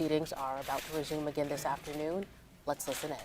Proceedings are about to resume again this afternoon. Let's listen in.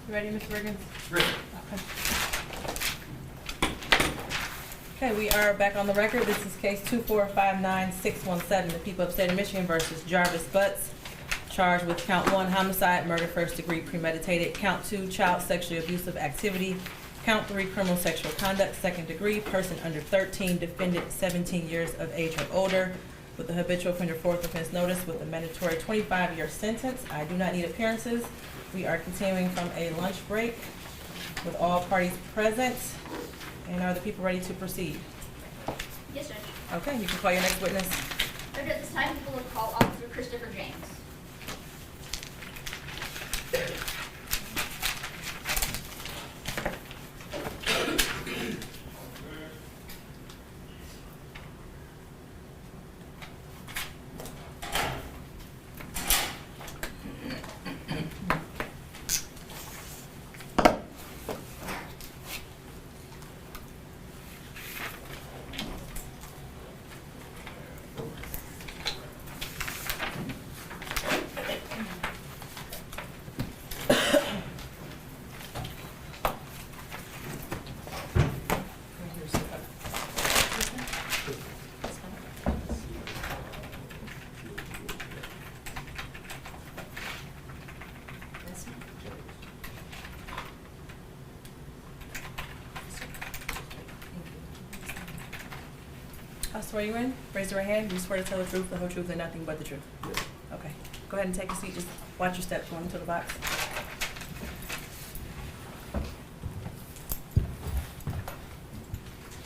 You ready, Mr. Riggins? Ready. Okay, we are back on the record. This is case 2459617, the people of the state of Michigan versus Jarvis Butts, charged with count 1, homicide, murder, first degree, premeditated, count 2, child sexually abusive activity, count 3, criminal sexual conduct, second degree, person under 13, defendant 17 years of age or older, with the habitual offender fourth offense notice with a mandatory 25-year sentence. I do not need appearances. We are continuing from a lunch break with all parties present. And are the people ready to proceed? Yes, Judge. Okay, you can call your next witness. Judge, at this time, people will call Officer Christopher James. I'll swear you in. Raise your right hand. Do you swear to tell the truth, the whole truth, and nothing but the truth? Yes. Okay. Go ahead and take a seat. Just watch your steps going into the box.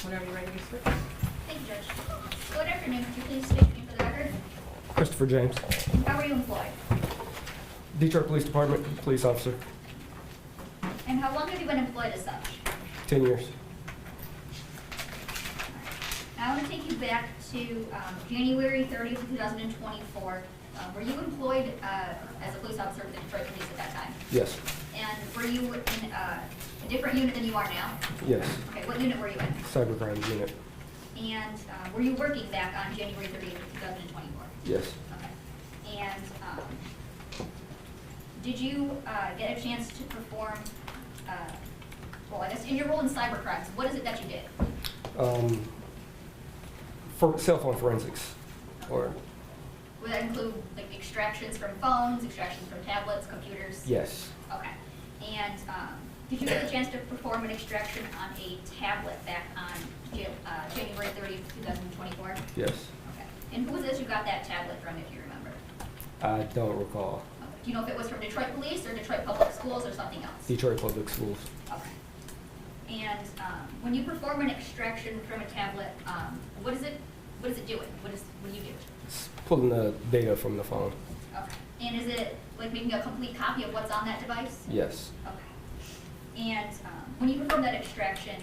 Whenever you're ready to switch. Thank you, Judge. Good afternoon. Could you please state your name for the record? Christopher James, How were you employed? Detroit Police Department, police officer, And how long have you been employed as such? 10 years. Now, I want to take you back to January 30th, 2024. Were you employed as a police officer with the Detroit Police at that time? Yes. And were you in a different unit than you are now? Yes. Okay, what unit were you in? Cybercrime unit. And were you working back on January 30th, 2024? Yes. Okay. And did you get a chance to perform, well, I guess in your role in cybercrimes, what is it that you did? For cell phone forensics, or Would that include like extractions from phones, extractions from tablets, computers? yes. Okay. And Did you get a chance to perform an extraction on a tablet back on January 30th, 2024? Yes. Okay. And who was this who got that tablet from, if you remember? I don't recall. Okay. Do you know if it was from Detroit Police or Detroit Public Schools or something else? Detroit Public Schools. Okay. And when you perform an extraction from a tablet, what is it doing? What do you do? It's pulling the data from the phone. Okay. And is it like making a complete copy of what's on that device? Yes. Okay. And when you perform that extraction,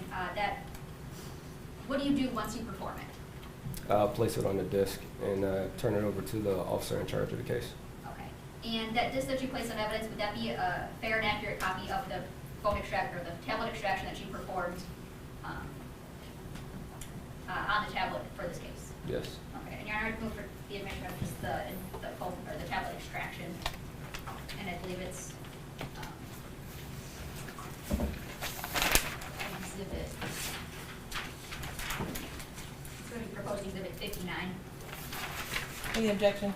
what do you do once you perform it? I'll place it on the disk and turn it over to the officer in charge of the case. Okay. And that disk that you place on evidence, would that be a fair and accurate copy of the phone extraction or the tablet extraction that you performed on the tablet for this case? Yes. Okay. And you're not moved for the admission of just the phone or the tablet extraction, and I believe it's exhibit. It's going to be proposed exhibit 59. Any objection?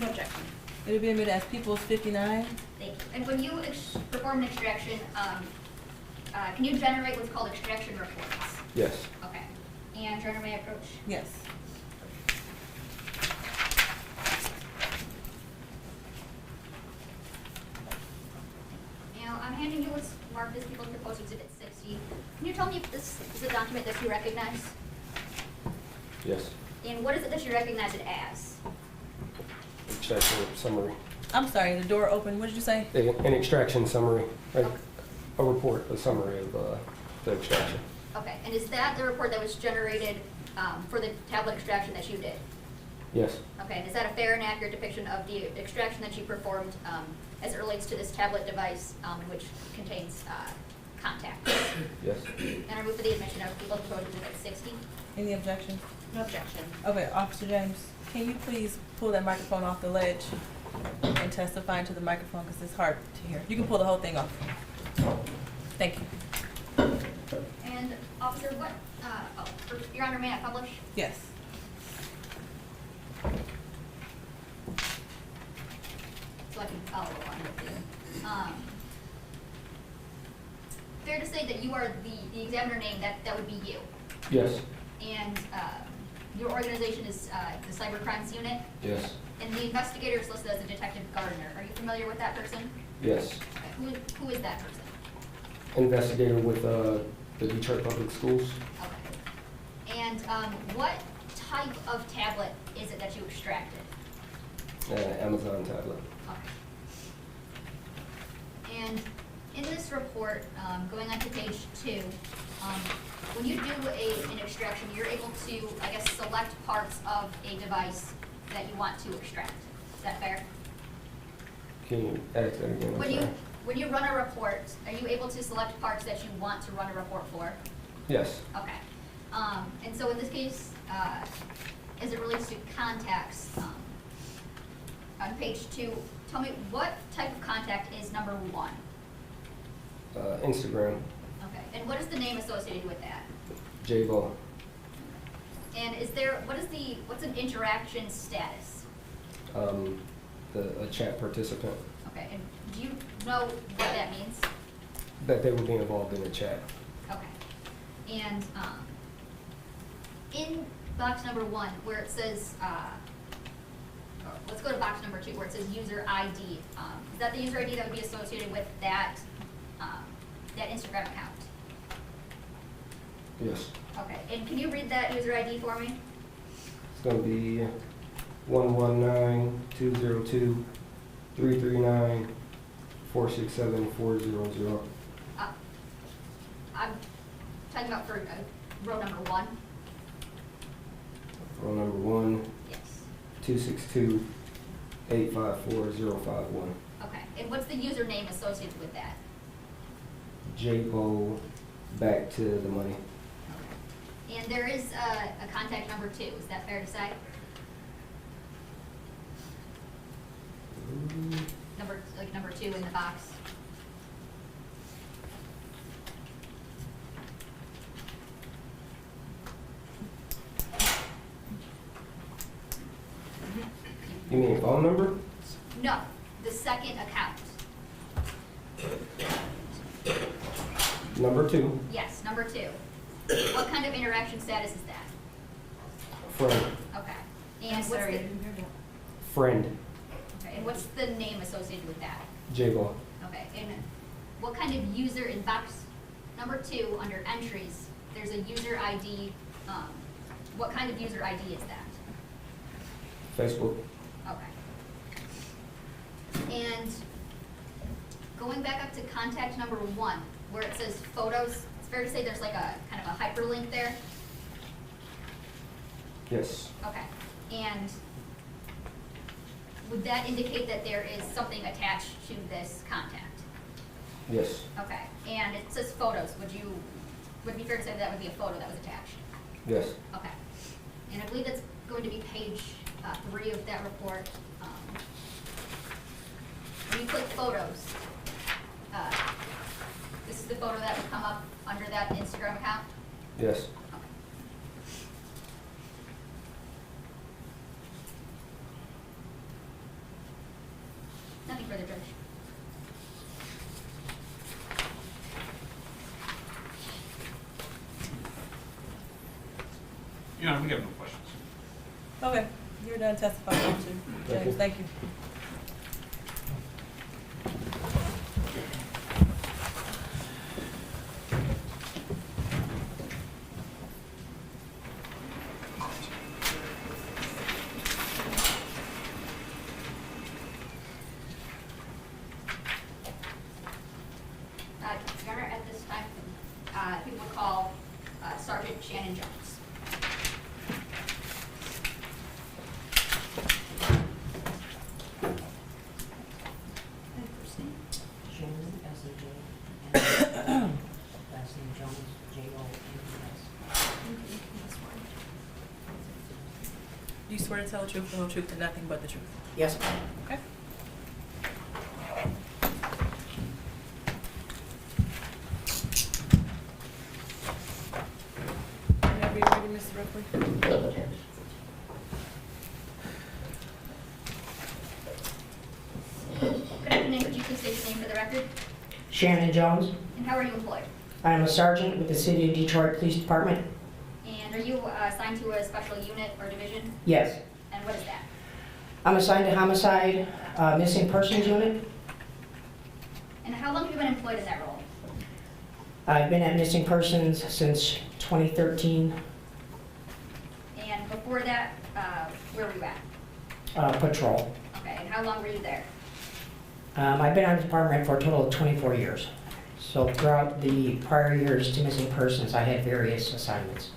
No objection. It'll be admitted as People's 59. Thank you. And when you perform an extraction, can you generate what's called extraction reports? Yes. Okay. And Your Honor, may I approach? Yes. Now, I'm handing you what's marked as People's Proposed Exhibit 60. Can you tell me if this is a document that you recognize? Yes. And what is it that you recognize it as? Extraction summary. I'm sorry, the door open. What did you say? An extraction summary. Like Okay. a report, a summary of the extraction. Okay. And is that the report that was generated for the tablet extraction that you did? Yes. Okay. And is that a fair and accurate depiction of the extraction that you performed as it relates to this tablet device in which contains contact? Yes. And I move for the admission of People's Proposed Exhibit 60. Any objection? No objection. Okay, Officer James, can you please pull that microphone off the ledge and testify into the microphone because it's hard to hear. You can pull the whole thing off. Thank you. And Officer, Your Honor, may I publish? Yes. So I can follow along with you. Fair to say that you are the examiner name, that would be you. Yes. And your organization is the Cyber Crimes Unit, Yes. and the investigator is listed as a Detective Gardner. Are you familiar with that person? Yes. Okay. Who is that person? Investigator with the Detroit Public Schools. Okay. And what type of tablet is it that you extracted? Amazon tablet. Okay. And in this report, going on to page 2, when you do an extraction, you're able to, I guess, select parts of a device that you want to extract. Is that fair? Can you ask that again? I'm sorry. When you run a report, are you able to select parts that you want to run a report for? Yes. Okay. And so in this case, as it relates to contacts, on page 2, tell me what type of contact is number 1? Instagram. Okay. And what is the name associated with that? J-Bo. And what's an interaction status? A chat participant. Okay. And do you know what that means? That they were being involved in a chat. Okay. And in box number 1, where it says, let's go to box number 2, where it says user ID. Is that the user ID that would be associated with that Instagram account? Yes. Okay. And can you read that user ID for me? It's going to be 119-202-339-467-400. I'm talking about for row number 1. Roll number 1, Yes. 262-854-051. Okay. And what's the username associated with that? J-Bo back to the money. Okay. And there is a contact number 2. Is that fair to say? Number 2 in the box. You mean a phone number? No, the second account. Number 2, Yes, number 2. What kind of interaction status is that? friend. Okay. And what's the, Friend. okay, and what's the name associated with that? Jago. Okay, and what kind of user in box number 2 under entries, there's a user ID, what kind of user ID is that? Facebook. Okay. And going back up to contact number 1, where it says photos, it's fair to say there's like a kind of a hyperlink there? Yes. Okay. And would that indicate that there is something attached to this contact? Yes. Okay. And it says photos. Would it be fair to say that would be a photo that was attached? Yes. Okay. And I believe that's going to be page 3 of that report. When you click photos, this is the photo that would come up under that Instagram account? Yes. Nothing further, Judge. Your Honor, we have no questions. Okay, you're done testifying, aren't you? Thank you. James, thank you. Your Honor, at this time, if you would call Sergeant Shannon Jones. First name, Shannon, S-A-J, and last name Jones, J-O-N-E-S. Do you swear to tell the truth, the whole truth, and nothing but the truth? Yes, ma'am. Okay. Whenever you're ready, Mr. Ripley. Good afternoon. Could you please state your name for the record? Shannon Jones. And how are you employed? I am a sergeant with the City of Detroit Police Department. And are you assigned to a special unit or division? Yes. And what is that? I'm assigned to homicide, missing persons unit. And how long have you been employed in that role? I've been at missing persons since 2013, And before that, where were you at? patrol. Okay, and how long were you there? I've been on the department for a total of 24 years. So throughout the prior years to missing persons, I had various assignments.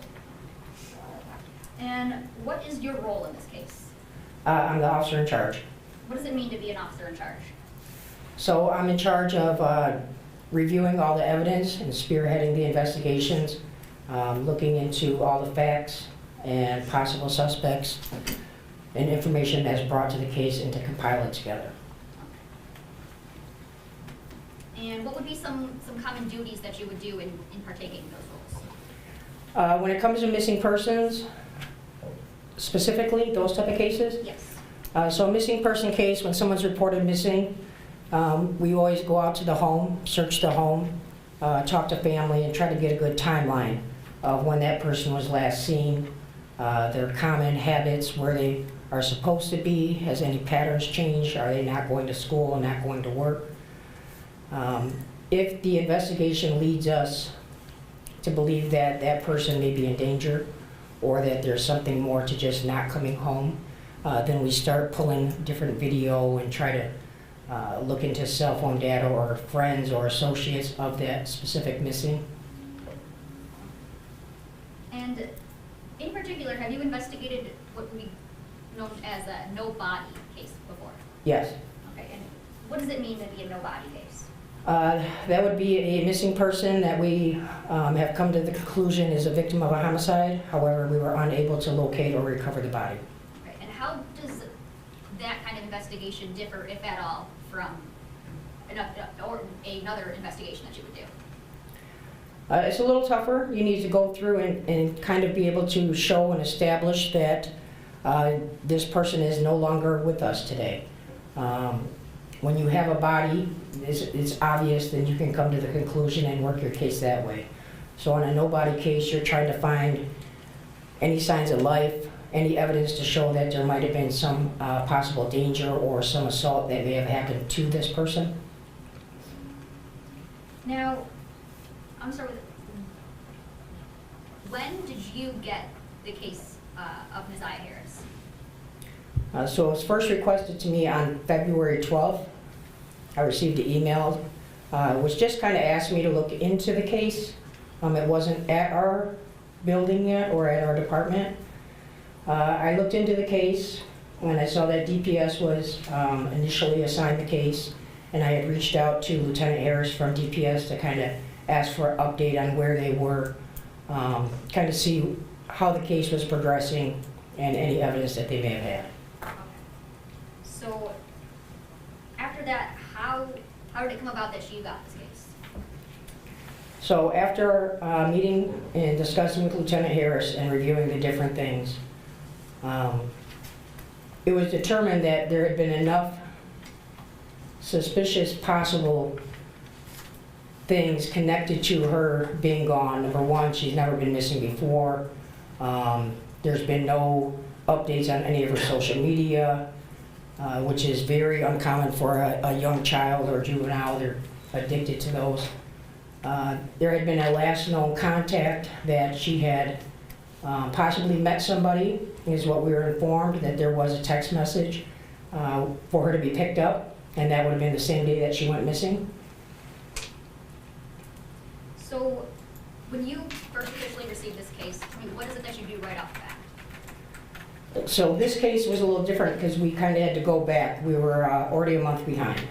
And what is your role in this case? I'm the officer in charge. What does it mean to be an officer in charge? So I'm in charge of reviewing all the evidence and spearheading the investigations, looking into all the facts and possible suspects and information that's brought to the case and to compile it together. And what would be some common duties that you would do in partaking in those roles? When it comes to missing persons, specifically those type of cases, Yes. so a missing person case, when someone's reported missing, we always go out to the home, search the home, talk to family, and try to get a good timeline of when that person was last seen, their common habits, where they are supposed to be, has any patterns changed, are they not going to school, not going to work. If the investigation leads us to believe that that person may be in danger, or that there's something more to just not coming home, then we start pulling different video and try to look into cell phone data or friends or associates of that specific missing. And in particular, have you investigated what would be known as a no-body case before? Yes. Okay, and what does it mean to be a no-body case? That would be a missing person that we have come to the conclusion is a victim of a homicide. However, we were unable to locate or recover the body. Okay, and how does that kind of investigation differ, if at all, from another investigation that you would do? It's a little tougher. You need to go through and kind of be able to show and establish that this person is no longer with us today. when you have a body, it's obvious, then you can come to the conclusion and work your case that way. So on a no-body case, you're trying to find any signs of life, any evidence to show that there might have been some possible danger or some assault that may have happened to this person. Now, I'm sorry, when did you get the case of Ms. Harris? So it was first requested to me on February 12th. I received an email, which just kind of asked me to look into the case. It wasn't at our building yet or at our department. I looked into the case when I saw that DPS was initially assigned the case, and I had reached out to Lieutenant Harris from DPS to kind of ask for an update on where they were, kind of see how the case was progressing and any evidence that they may have had. Okay. So, after that, how did it come about that you got this case? So after meeting and discussing with Lieutenant Harris and reviewing the different things, it was determined that there had been enough suspicious possible things connected to her being gone. Number one, she's never been missing before. There's been no updates on any of her social media, which is very uncommon for a young child or juvenile. They're addicted to those. There had been a last known contact that she had possibly met somebody, is what we were informed, that there was a text message for her to be picked up, and that would have been the same day that she went missing. So, when you first officially received this case, what is it that you do right off the bat? So this case was a little different because we kind of had to go back. We were already a month behind.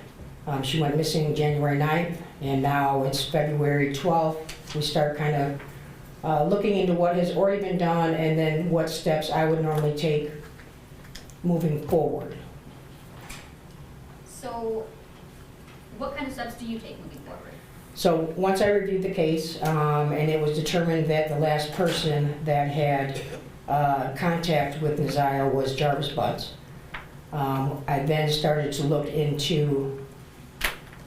She went missing January 9th, and now it's February 12th. We start kind of looking into what has already been done and then what steps I would normally take moving forward. So, what kind of steps do you take moving forward? So once I reviewed the case, and it was determined that the last person that had contact with Naziah was Jarvis Butts, I then started to look into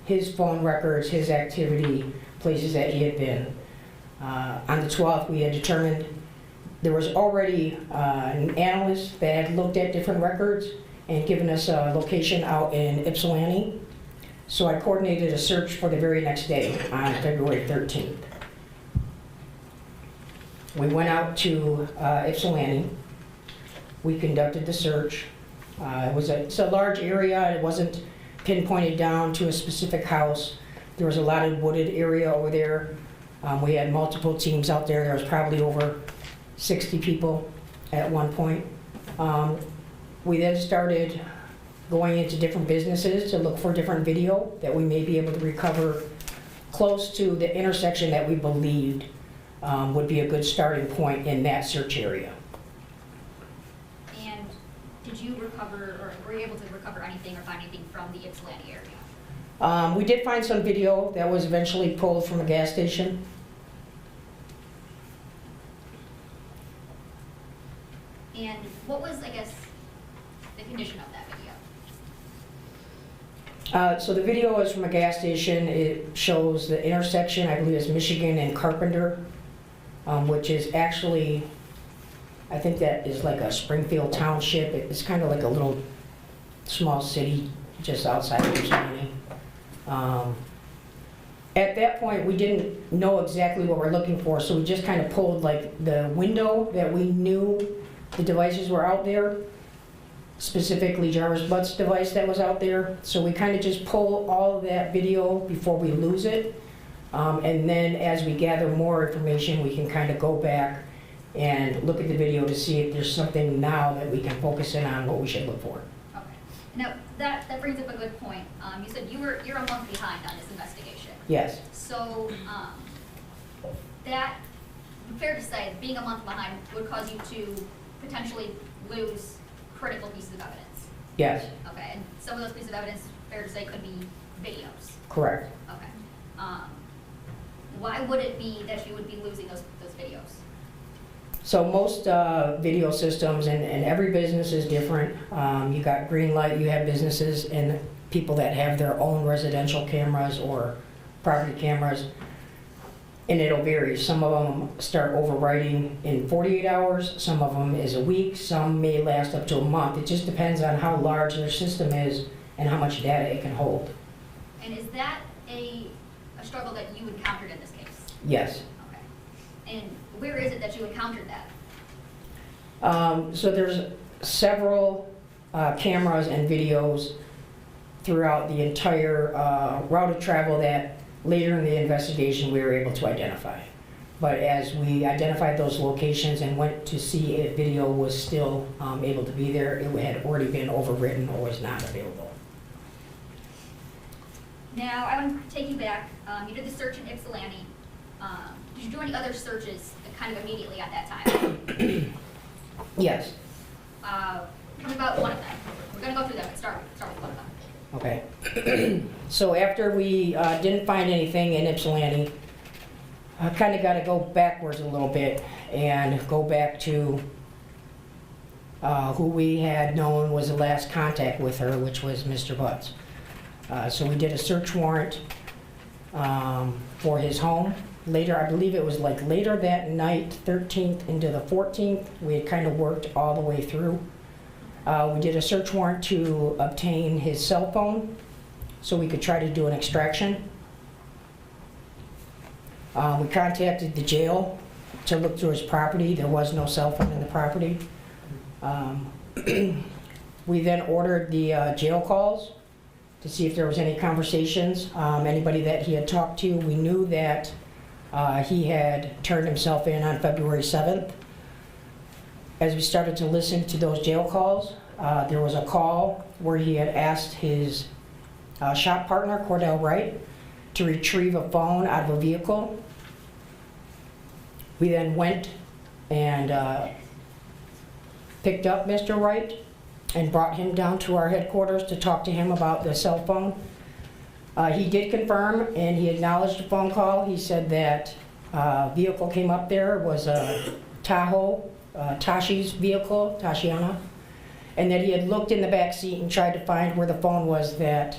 his phone records, his activity, places that he had been. On the 12th, we had determined there was already an analyst that had looked at different records and given us a location out in Ypsilanti. So I coordinated a search for the very next day on February 13th. We went out to Ypsilanti. We conducted the search. It's a large area. It wasn't pinpointed down to a specific house. There was a lot of wooded area over there. We had multiple teams out there. There was probably over 60 people at one point. We then started going into different businesses to look for different video that we may be able to recover close to the intersection that we believed would be a good starting point in that search area. And did you recover, or were you able to recover anything or find anything from the Ypsilanti area? We did find some video that was eventually pulled from a gas station. And what was, I guess, the condition of that video? So the video is from a gas station. It shows the intersection, I believe it's Michigan and Carpenter, which is actually, I think that is like a Springfield township. It's kind of like a little small city just outside of Ypsilanti. At that point, we didn't know exactly what we're looking for, so we just kind of pulled like the window that we knew the devices were out there, specifically Jarvis Butts' device that was out there. So we kind of just pull all of that video before we lose it. And then as we gather more information, we can kind of go back and look at the video to see if there's something now that we can focus in on what we should look for. Okay. Now, that brings up a good point. You said you're a month behind on this investigation. Yes. So, that, fair to say, being a month behind would cause you to potentially lose critical pieces of evidence. Yes. Okay, and some of those pieces of evidence, fair to say, could be videos. Correct. Okay. Why would it be that you would be losing those videos? So most video systems, and every business is different. You got green light, you have businesses, and people that have their own residential cameras or property cameras, and it'll vary. Some of them start overwriting in 48 hours, some of them is a week, some may last up to a month. It just depends on how large their system is and how much data it can hold. And is that a struggle that you encountered in this case? Yes. Okay. And where is it that you encountered that? So there's several cameras and videos throughout the entire route of travel that later in the investigation we were able to identify. But as we identified those locations and went to see if video was still able to be there, it had already been overwritten or was not available. Now, I want to take you back. You did the search in Ypsilanti. Did you do any other searches kind of immediately at that time? Yes. Tell me about one of them. We're going to go through them, but start with one of them. Okay. So after we didn't find anything in Ypsilanti, I kind of got to go backwards a little bit and go back to who we had known was the last contact with her, which was Mr. Butts. So we did a search warrant for his home. Later, I believe it was like later that night, 13th into the 14th, we had kind of worked all the way through. We did a search warrant to obtain his cell phone so we could try to do an extraction. We contacted the jail to look through his property. There was no cell phone in the property. We then ordered the jail calls to see if there was any conversations. Anybody that he had talked to, we knew that he had turned himself in on February 7th. As we started to listen to those jail calls, there was a call where he had asked his shop partner, Cordell Wright, to retrieve a phone out of a vehicle. We then went and picked up Mr. Wright and brought him down to our headquarters to talk to him about the cell phone. He did confirm and he acknowledged the phone call. He said that vehicle came up there was a Tahoe, Tashi's vehicle, Tashiana, and that he had looked in the back seat and tried to find where the phone was that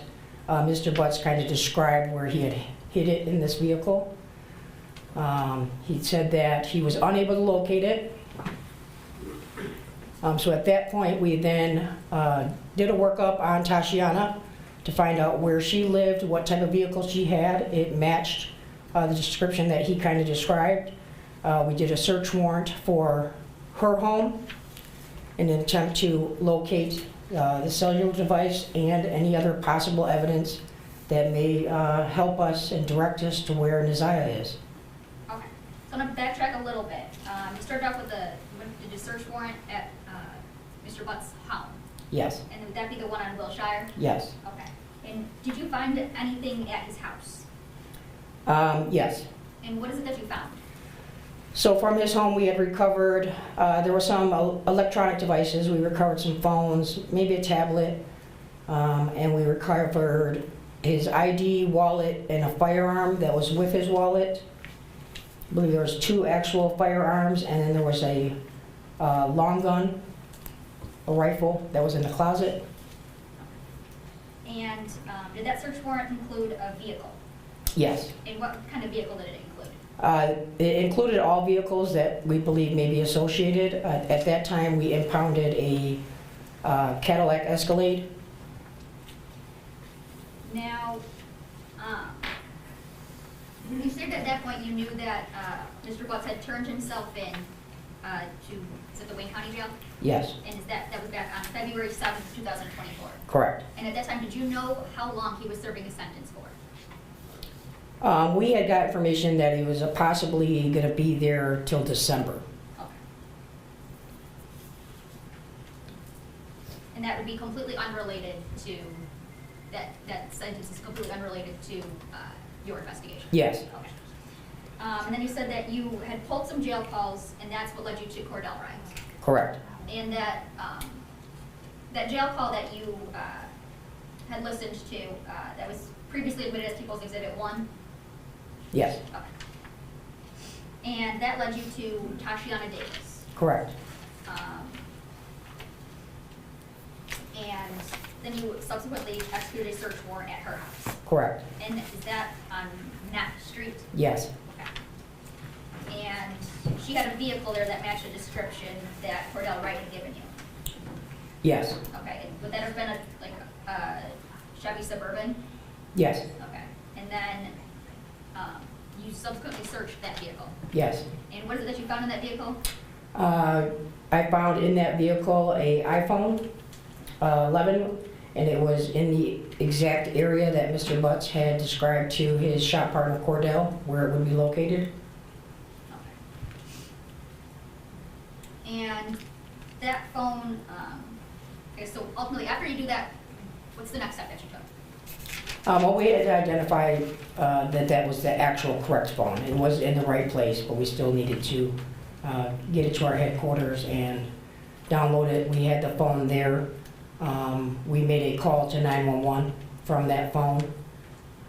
Mr. Butts kind of described where he had hid it in this vehicle. He said that he was unable to locate it. So at that point, we then did a workup on Tashiana to find out where she lived, what type of vehicle she had. It matched the description that he kind of described. We did a search warrant for her home in an attempt to locate the cellular device and any other possible evidence that may help us and direct us to where Neziah is. Okay. So I'm going to backtrack a little bit. You started off with did a search warrant at Mr. Butts' home. Yes. And would that be the one on Wilshire? Yes. Okay. And did you find anything at his house? Yes. And what is it that you found? So from his home, we had recovered, there were some electronic devices. We recovered some phones, maybe a tablet, and we recovered his ID, wallet, and a firearm that was with his wallet. I believe there was 2 actual firearms, and then there was a long gun, a rifle that was in the closet. And did that search warrant include a vehicle? Yes. And what kind of vehicle did it include? It included all vehicles that we believe may be associated. At that time, we impounded a Cadillac Escalade. Now, you said that at that point you knew that Mr. Butts had turned himself in is it the Wayne County Jail? Yes, And that was back on February 7th, 2024. correct. And at that time, did you know how long he was serving his sentence for? We had got information that he was possibly going to be there till December. Okay. And that would be completely unrelated to, that sentence is completely unrelated to your investigation? Yes, Okay. And then you said that you had pulled some jail calls, and that's what led you to Cordell Wright. correct. And that that jail call that you had listened to, that was previously admitted as People's Exhibit 1? Yes, Okay. And that led you to Tashiana Davis. correct. And then you subsequently executed a search warrant at her house. Correct. And is that on Knapp Street? Yes. Okay. And she had a vehicle there that matched the description that Cordell Wright had given you? Yes. Okay, and would that have been a Chevy Suburban? Yes. Okay, and then you subsequently searched that vehicle? Yes. And what is it that you found in that vehicle? I found in that vehicle a iPhone 11, and it was in the exact area that Mr. Butts had described to his shop partner Cordell, where it would be located. Okay. And that phone, okay, so ultimately, after you do that, what's the next step that you took? Well, we had to identify that that was the actual correct phone. It was in the right place, but we still needed to get it to our headquarters and download it. We had the phone there. We made a call to 911 from that phone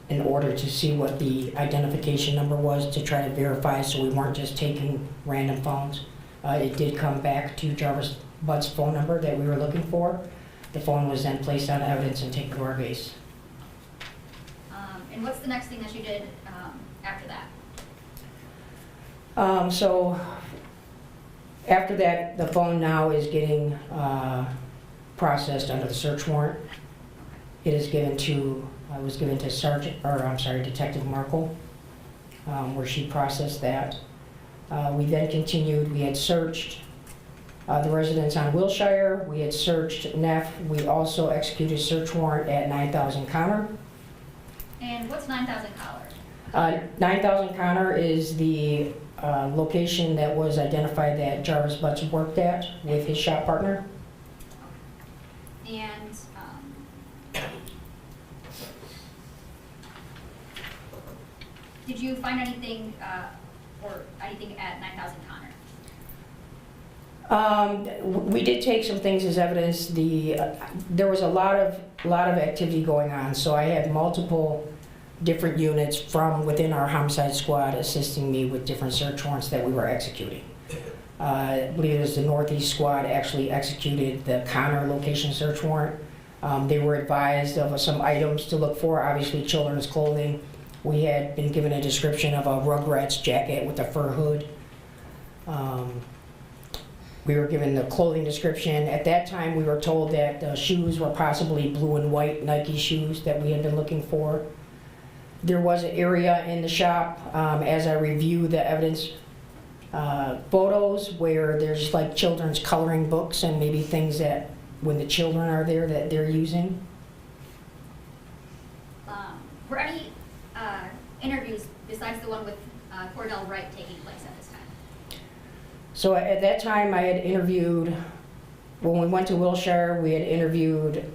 in order to see what the identification number was to try to verify, so we weren't just taking random phones. It did come back to Jarvis Butts' phone number that we were looking for. The phone was then placed on evidence and taken to our base. And what's the next thing that you did after that? So after that, the phone now is getting processed under the search warrant. It is given to, was given to Detective Markle, where she processed that. We then continued, we had searched the residence on Wilshire, we had searched Neff, we also executed a search warrant at 9000 Connor. And what's 9000 Collar? 9000 Connor is the location that was identified that Jarvis Butts worked at with his shop partner. And did you find anything or anything at 9000 Connor? We did take some things as evidence. There was a lot of activity going on, so I had multiple different units from within our homicide squad assisting me with different search warrants that we were executing. I believe it was the Northeast squad actually executed the Connor location search warrant. They were advised of some items to look for, obviously children's clothing. We had been given a description of a Rugrats jacket with a fur hood. We were given the clothing description. At that time, we were told that the shoes were possibly blue and white Nike shoes that we had been looking for. There was an area in the shop, as I reviewed the evidence, photos where there's like children's coloring books and maybe things that when the children are there that they're using. Were any interviews besides the one with Cordell Wright taking place at this time? So at that time I had interviewed, when we went to Wilshire, we had interviewed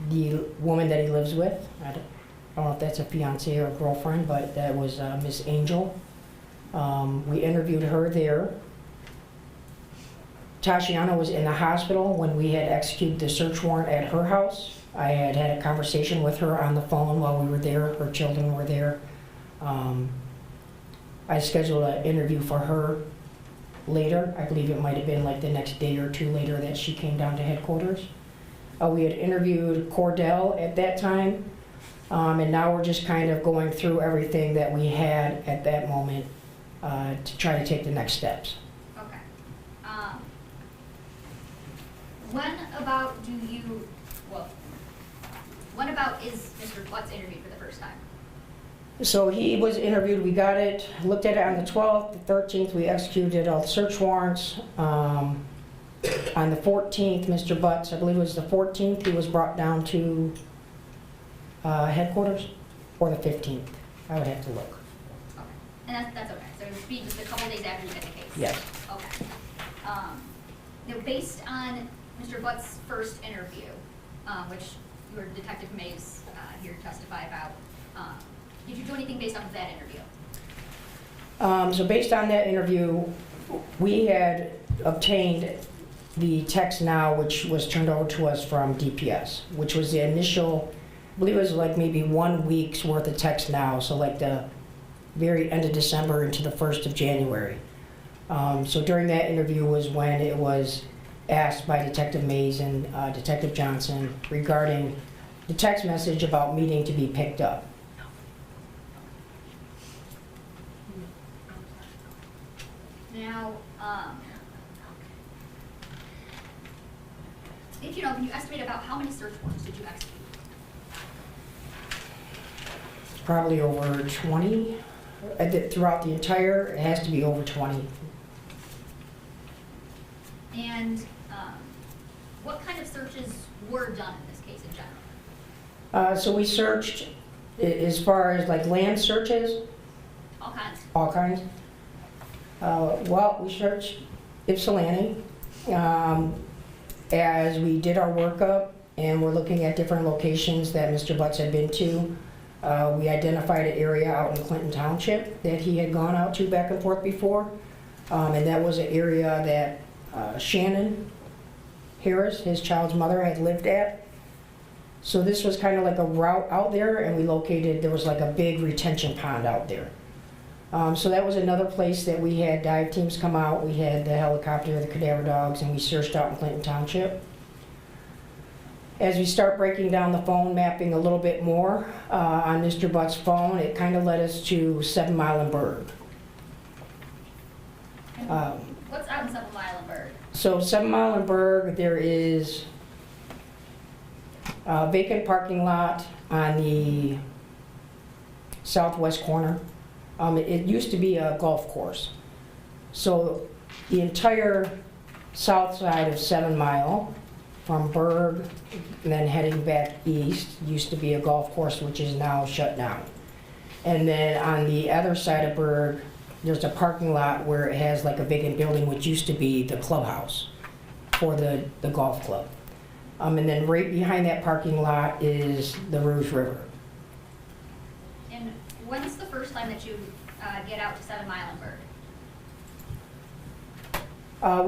the woman that he lives with. I don't know if that's a fiance or a girlfriend, but that was Miss Angel. We interviewed her there. Tashiana was in the hospital when we had executed the search warrant at her house. I had had a conversation with her on the phone while we were there. Her children were there. I scheduled an interview for her later. I believe it might have been like the next day or two later that she came down to headquarters. We had interviewed Cordell at that time, and now we're just kind of going through everything that we had at that moment to try to take the next steps. Okay. When about is Mr. Butts interviewed for the first time? So he was interviewed, we got it, looked at it on the 12th, the 13th, we executed all the search warrants. On the 14th, Mr. Butts, I believe it was the 14th, he was brought down to headquarters, or the 15th. I would have to look. Okay. And that's okay. So it would be just a couple days after you get the case? Yes. Okay. Now, based on Mr. Butts' first interview, which your Detective Mays here to testify about, did you do anything based off of that interview? So based on that interview, we had obtained the TextNow, which was turned over to us from DPS, which was the initial, I believe it was like maybe 1 week's worth of TextNow, so like the very end of December into the 1st of January. So during that interview was when it was asked by Detective Mays and Detective Johnson regarding the text message about meeting to be picked up. Now, if you know, can you estimate about how many search warrants did you execute? Probably over 20. Throughout the entire, it has to be over 20. And what kind of searches were done in this case in general? So we searched, as far as like land searches, All kinds. all kinds. Well, we searched Ypsilanti as we did our workup, and we're looking at different locations that Mr. Butts had been to. We identified an area out in Clinton Township that he had gone out to back and forth before, and that was an area that Shannon Harris, his child's mother, had lived at. So this was kind of like a route out there, and we located, there was like a big retention pond out there. So that was another place that we had dive teams come out. We had the helicopter, the cadaver dogs, and we searched out in Clinton Township. As we start breaking down the phone mapping a little bit more on Mr. Butts' phone, it kind of led us to 7 Mile and Berg. What's out in 7 Mile and Berg? So 7 Mile and Berg, there is a vacant parking lot on the southwest corner. It used to be a golf course. So the entire south side of 7 Mile, from Berg, and then heading back east, used to be a golf course, which is now shut down. And then on the other side of Berg, there's a parking lot where it has like a vacant building, which used to be the clubhouse for the golf club. And then right behind that parking lot is the Rouge River. And when's the first time that you get out to 7 Mile and Berg?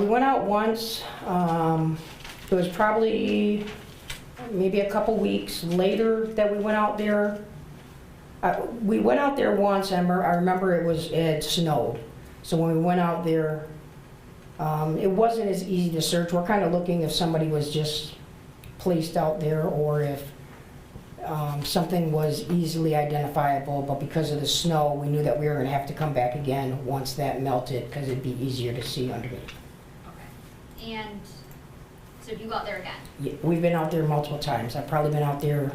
We went out once. It was probably maybe a couple weeks later that we went out there. We went out there once, and I remember it had snowed. So when we went out there, it wasn't as easy to search. We're kind of looking if somebody was just placed out there or if something was easily identifiable, but because of the snow, we knew that we were going to have to come back again once that melted because it'd be easier to see underneath. Okay. And so do you go out there again? Yeah, we've been out there multiple times. I've probably been out there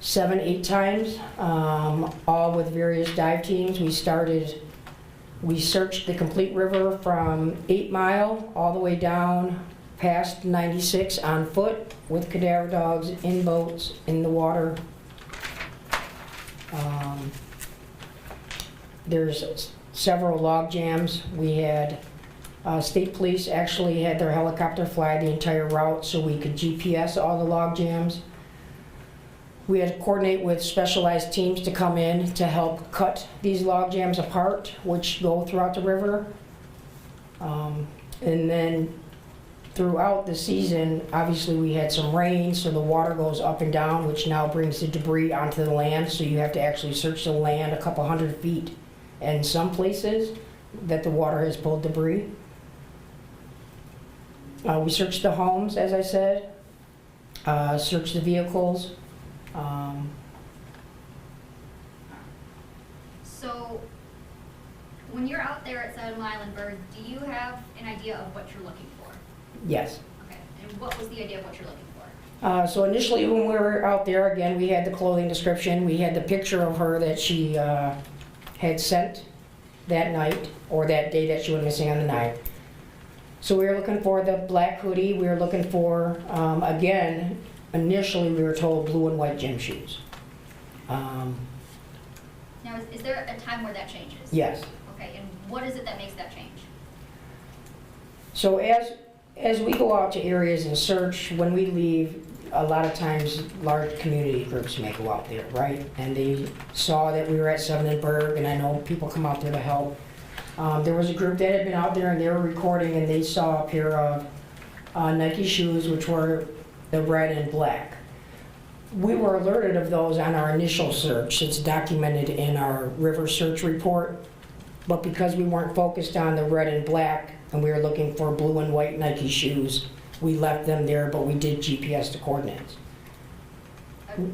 7, 8 times, all with various dive teams. We searched the complete river from 8 Mile all the way down past 96 on foot with cadaver dogs, in boats, in the water. There's several log jams. We had state police actually had their helicopter fly the entire route so we could GPS all the log jams. We had to coordinate with specialized teams to come in to help cut these log jams apart, which go throughout the river. And then throughout the season, obviously we had some rain, so the water goes up and down, which now brings the debris onto the land, so you have to actually search the land a couple hundred feet. And in some places that the water has pulled debris. We searched the homes, as I said, searched the vehicles. So when you're out there at 7 Mile and Berg, do you have an idea of what you're looking for? Yes. Okay. And what was the idea of what you're looking for? So initially when we were out there, again, we had the clothing description. We had the picture of her that she had sent that night or that day that she went missing on the night. So we were looking for the black hoodie. We were looking for, again, initially we were told blue and white gym shoes. Now, is there a time where that changes? Yes. Okay, and what is it that makes that change? So as we go out to areas and search, when we leave, a lot of times large community groups may go out there, right? And they saw that we were at 7 and Berg, and I know people come out there to help. There was a group that had been out there and they were recording, and they saw a pair of Nike shoes, which were the red and black. We were alerted of those on our initial search. It's documented in our river search report. but because we weren't focused on the red and black, and we were looking for blue and white Nike shoes, we left them there, but we did GPS the coordinates. Go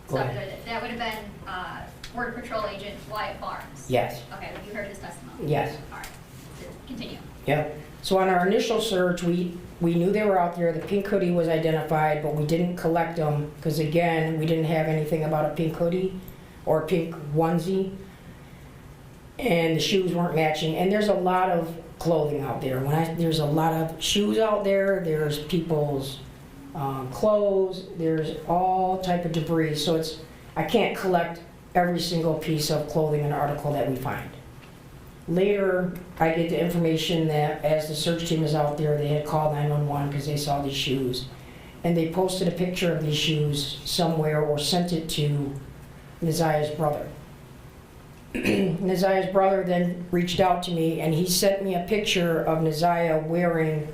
So ahead. that would have been Border Patrol Agent Wyatt Barnes? Yes, Okay, you heard his testimony? yes. All right, continue. Yep. So on our initial search, we knew they were out there. The pink hoodie was identified, but we didn't collect them because, again, we didn't have anything about a pink hoodie or a pink onesie, and the shoes weren't matching. And there's a lot of clothing out there. There's a lot of shoes out there. There's people's clothes. There's all type of debris. So I can't collect every single piece of clothing and article that we find. Later, I get the information that as the search team is out there, they had called 911 because they saw these shoes. And they posted a picture of these shoes somewhere or sent it to Naziah's brother. Naziah's brother then reached out to me and he sent me a picture of Naziah wearing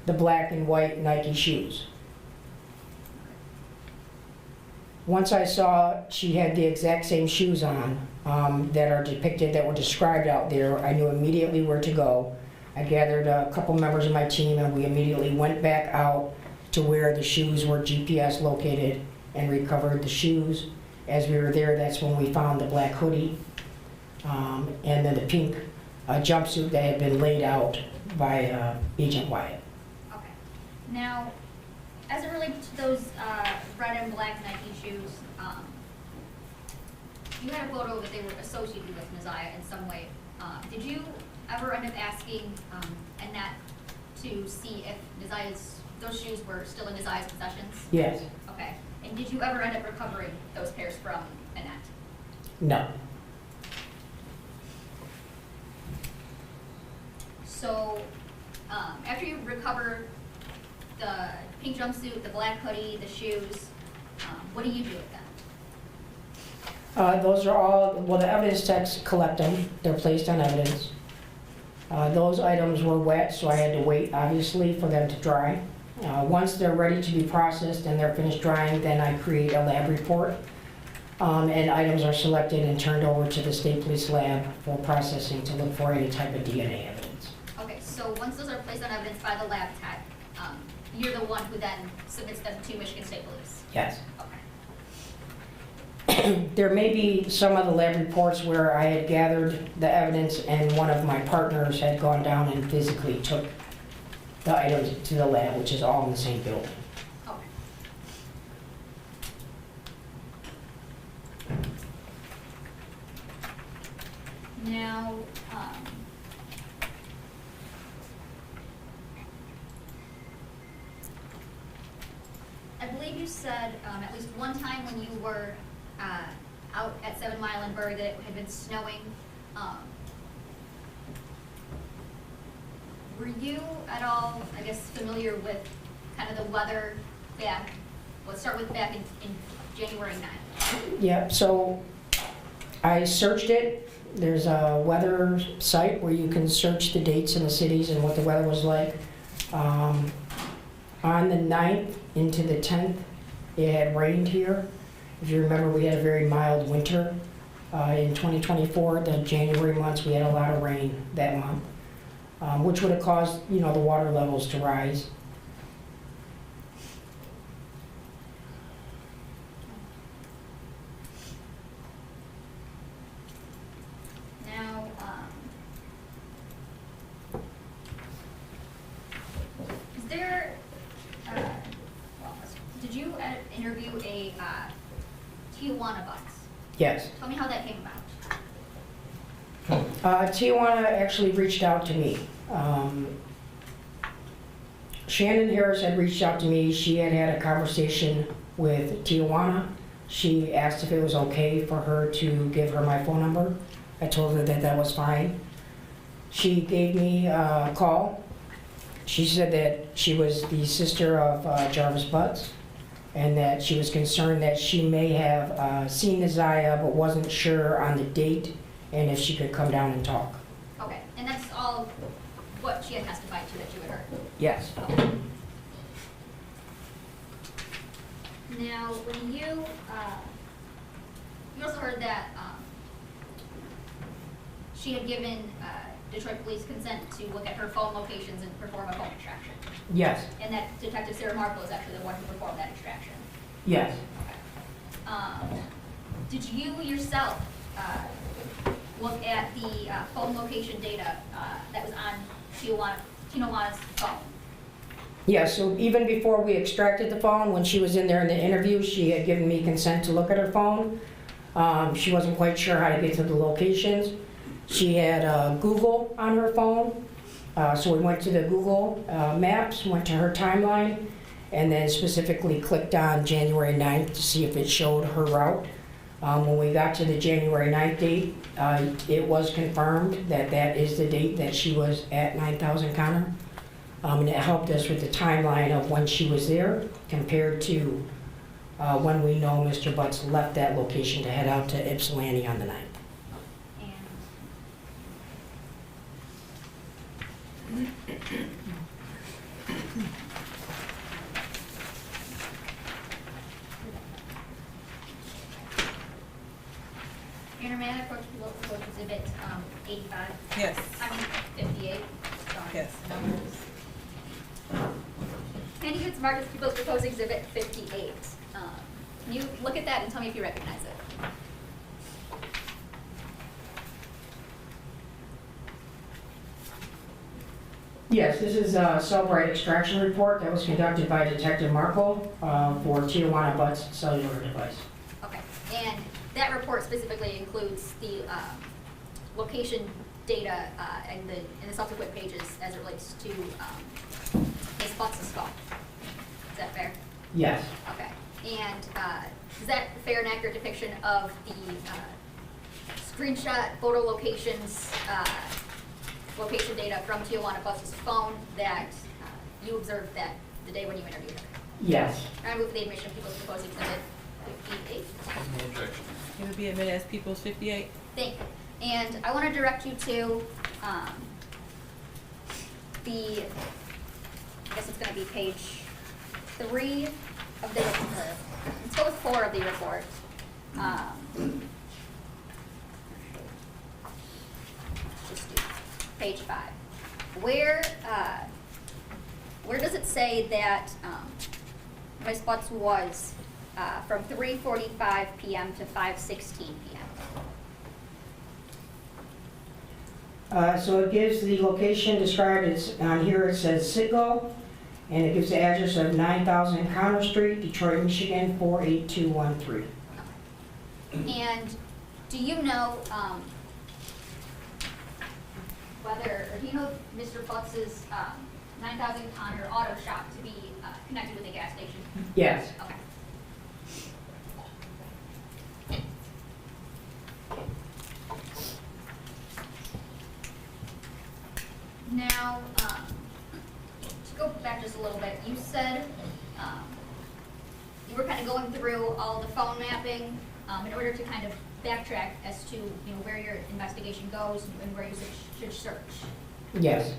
the black and white Nike shoes. Once I saw she had the exact same shoes on that are depicted, that were described out there, I knew immediately where to go. I gathered a couple members of my team and we immediately went back out to where the shoes were GPS located and recovered the shoes. As we were there, that's when we found the black hoodie and then the pink jumpsuit that had been laid out by Agent Wyatt. Okay. Now, as it relates to those red and black Nike shoes, you had a photo that they were associated with Naziah in some way. Did you ever end up asking Annette to see if those shoes were still in Naziah's possessions? Yes. Okay. And did you ever end up recovering those pairs from Annette? No. So, after you recover the pink jumpsuit, the black hoodie, the shoes, what do you do with them? Those are all, well, the evidence techs collect them. They're placed on evidence. Those items were wet, so I had to wait, obviously, for them to dry. Once they're ready to be processed and they're finished drying, then I create a lab report. And items are selected and turned over to the state police lab for processing to look for any type of DNA evidence. Okay, so once those are placed on evidence by the lab tech, you're the one who then submits them to Michigan State Police? Yes. Okay. There may be some of the lab reports where I had gathered the evidence and one of my partners had gone down and physically took the items to the lab, which is all in the same building. Okay. Now, I believe you said at least one time when you were out at 7 Mile and Berg that it had been snowing. Were you at all, I guess, familiar with kind of the weather back, let's start with back in January 9th? Yeah, so I searched it. There's a weather site where you can search the dates in the cities and what the weather was like. On the 9th into the 10th, it had rained here. If you remember, we had a very mild winter. In 2024, the January months, we had a lot of rain that month, which would have caused, the water levels to rise. Now, is there, did you interview a Tijuana Butts? Yes. Tell me how that came about. Tijuana actually reached out to me. Shannon Harris had reached out to me. She had had a conversation with Tijuana. She asked if it was okay for her to give her my phone number. I told her that that was fine. She gave me a call. She said that she was the sister of Jarvis Butts and that she was concerned that she may have seen Naziah but wasn't sure on the date and if she could come down and talk. Okay, and that's all what she had testified to that you had heard? Yes. Okay. Now, when you also heard that she had given Detroit Police consent to look at her phone locations and perform a phone extraction. Yes, And that Detective Sarah Markle is actually the one who performed that extraction. yes. Did you yourself look at the phone location data that was on Tijuana's phone? Yeah, so even before we extracted the phone, when she was in there in the interview, she had given me consent to look at her phone. She wasn't quite sure how to get to the locations. She had Google on her phone, so we went to the Google Maps, went to her timeline, and then specifically clicked on January 9th to see if it showed her route. When we got to the January 9th date, it was confirmed that that is the date that she was at 9000 Connor. And it helped us with the timeline of when she was there compared to when we know Mr. Butts left that location to head out to Ypsilanti on the 9th. Interman approach local exhibit 85. Yes. I mean 58. Sorry. Yes. Numbers. Handy goods marked as people's proposed exhibit 58. Can you look at that and tell me if you recognize it? Yes, this is a Cellbrite extraction report that was conducted by Detective Markle for Tijuana Butts cellular device. Okay, and that report specifically includes the location data in the subsequent pages as it relates to Ms. Butts' phone. Is that fair? Yes, Okay, and is that a fair and accurate depiction of the screenshot photo locations, location data from Tijuana Butts' phone that you observed that the day when you interviewed her? yes. I move the admission of people's proposed exhibit 58. No objection. It would be admitted as People's 58. Thank you. And I want to direct you to the, I guess it's going to be page 3 of the, let's go with 4 of the report. Let's just do page 5. Where does it say that Ms. Butts was from 3:45 p.m. to 5:16 p.m.? So it gives the location described, it's on here, it says Citgo, and it gives the address of 9000 Connor Street, Detroit, Michigan, 48213. And do you know whether, or do you know Mr. Butts's 9000 Connor auto shop to be connected with a gas station? Yes, Okay. Now, to go back just a little bit, you said you were kind of going through all the phone mapping in order to kind of backtrack as to where your investigation goes and where you should search. yes,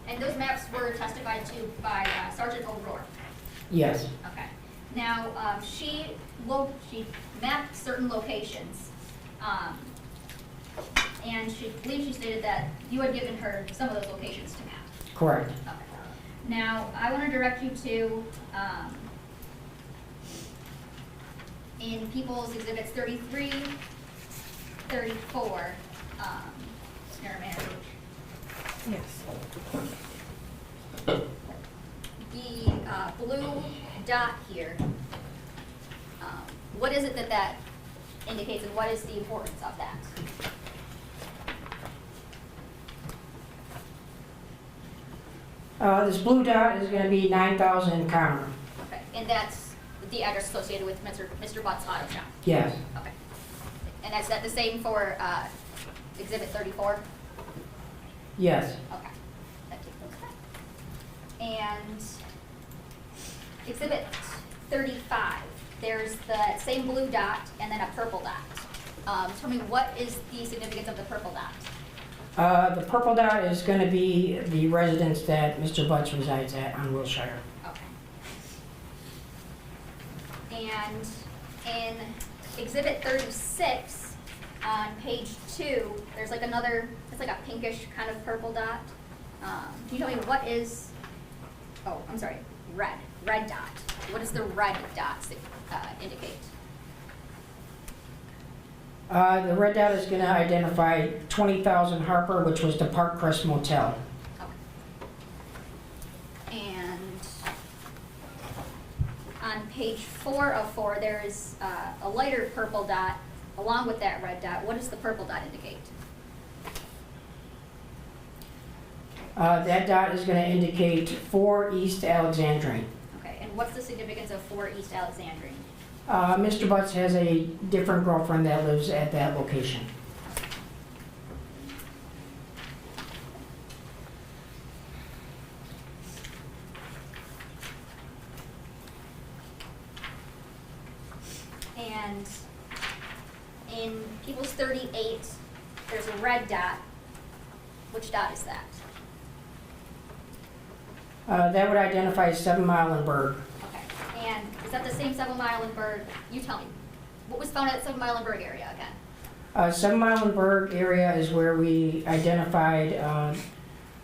And those maps were testified to by Sergeant O'Rourke. yes, Okay. Now, she mapped certain locations, and she believes she stated that you had given her some of those locations to map. correct. Okay. Now, I want to direct you to, in People's Exhibits 33, 34, Sarah Manager. Yes. The blue dot here, what is it that indicates, and what is the importance of that? This blue dot is going to be 9000 Connor. Okay, and that's the address associated with Mr. Butts' auto shop? Yes, Okay. And that's the same for Exhibit 34? yes, Okay. Thank you. And Exhibit 35, there's the same blue dot and then a purple dot. Tell me, what is the significance of the purple dot? the purple dot is going to be the residence that Mr. Butts resides at on Wilshire. Okay. And in Exhibit 36, on page 2, there's like another, it's like a pinkish kind of purple dot. Can you tell me what is, oh, I'm sorry, red dot. What does the red dot indicate? The red dot is going to identify 20,000 Harper, which was the Park Crest Motel. Okay. And on page 4 of 4, there is a lighter purple dot along with that red dot. What does the purple dot indicate? That dot is going to indicate 4 East Alexandrine. Okay, and what's the significance of 4 East Alexandrine? Mr. Butts has a different girlfriend that lives at that location. And in People's 38, there's a red dot. Which dot is that? That would identify 7 Mile and Berg. Okay, and is that the same 7 Mile and Berg? You tell me. What was found at 7 Mile and Berg area again? 7 Mile and Berg area is where we identified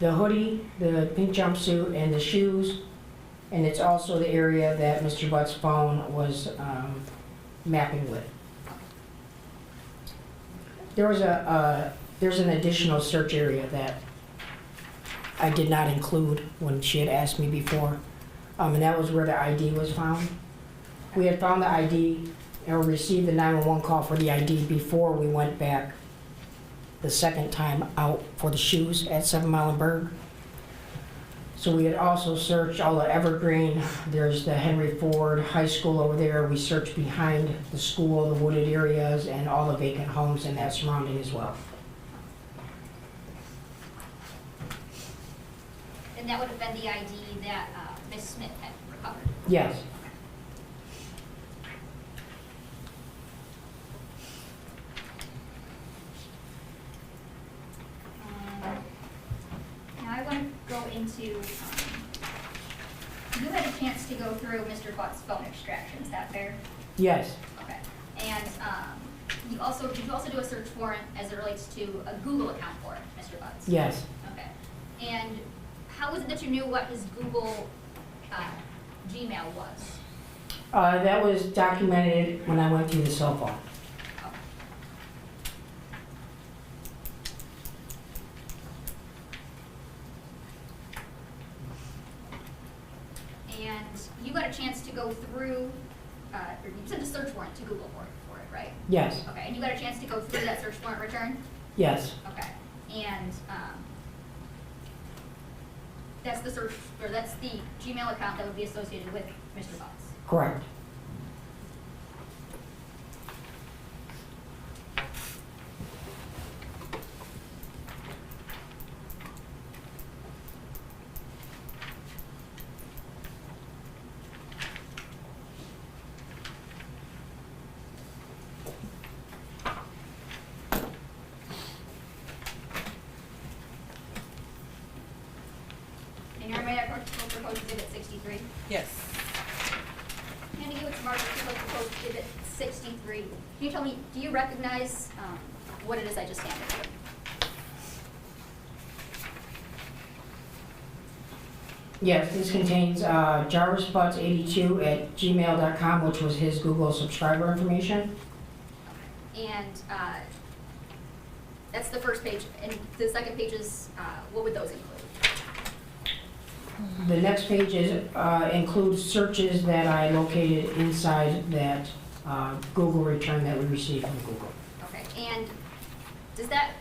the hoodie, the pink jumpsuit, and the shoes. And it's also the area that Mr. Butts' phone was mapping with. There's an additional search area that I did not include when she had asked me before, and that was where the ID was found. We had found the ID or received the 911 call for the ID before we went back the second time out for the shoes at 7 Mile and Berg. So we had also searched all the Evergreen. There's the Henry Ford High School over there. We searched behind the school, the wooded areas, and all the vacant homes in that surrounding as well. And that would have been the ID that Ms. Smith had recovered. Yes. Now I want to go into, you had a chance to go through Mr. Butts' phone extraction, is that fair? Yes. Okay. And did you also do a search warrant as it relates to a Google account for Mr. Butts? Yes. Okay. And how was it that you knew what his Google Gmail was? That was documented when I went through the cell phone. And you got a chance to go through, or you sent a search warrant to Google for it, right? Yes. Okay, and you got a chance to go through that search warrant return? Yes. Okay, and that's the search, or that's the Gmail account that would be associated with Mr. Butts? Correct. And you're ready to propose exhibit 63? Yes. I'm going to give it to Mark to propose exhibit 63. Can you tell me, do you recognize what it is I just handed you? Yes, this contains Jarvis Butts 82 at gmail.com, which was his Google subscriber information. And that's the first page. And the second page is, what would those include? The next page includes searches that I located inside that Google return that we received from Google. Okay, and does that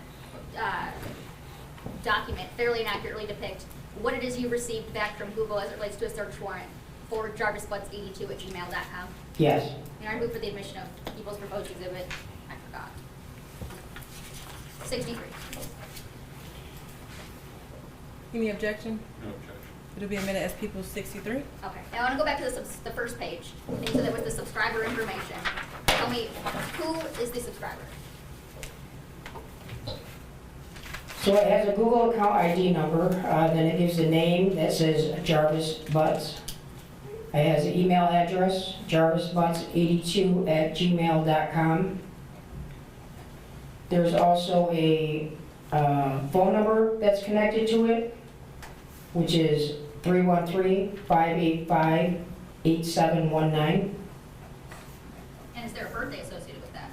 document fairly and accurately depict what it is you received back from Google as it relates to a search warrant for Jarvis Butts 82 at gmail.com? Yes. And I move for the admission of people's proposed exhibit, I forgot. 63. Any objection? No objection. It'll be a minute as people 63. Okay, now I want to go back to the first page, into the, with the subscriber information. Tell me, who is the subscriber? So it has a Google account ID number, then it gives the name that says Jarvis Butts. It has an email address, jarvisbutts82 at gmail.com. There's also a phone number that's connected to it, which is 313-585-8719. And is there a birthday associated with that?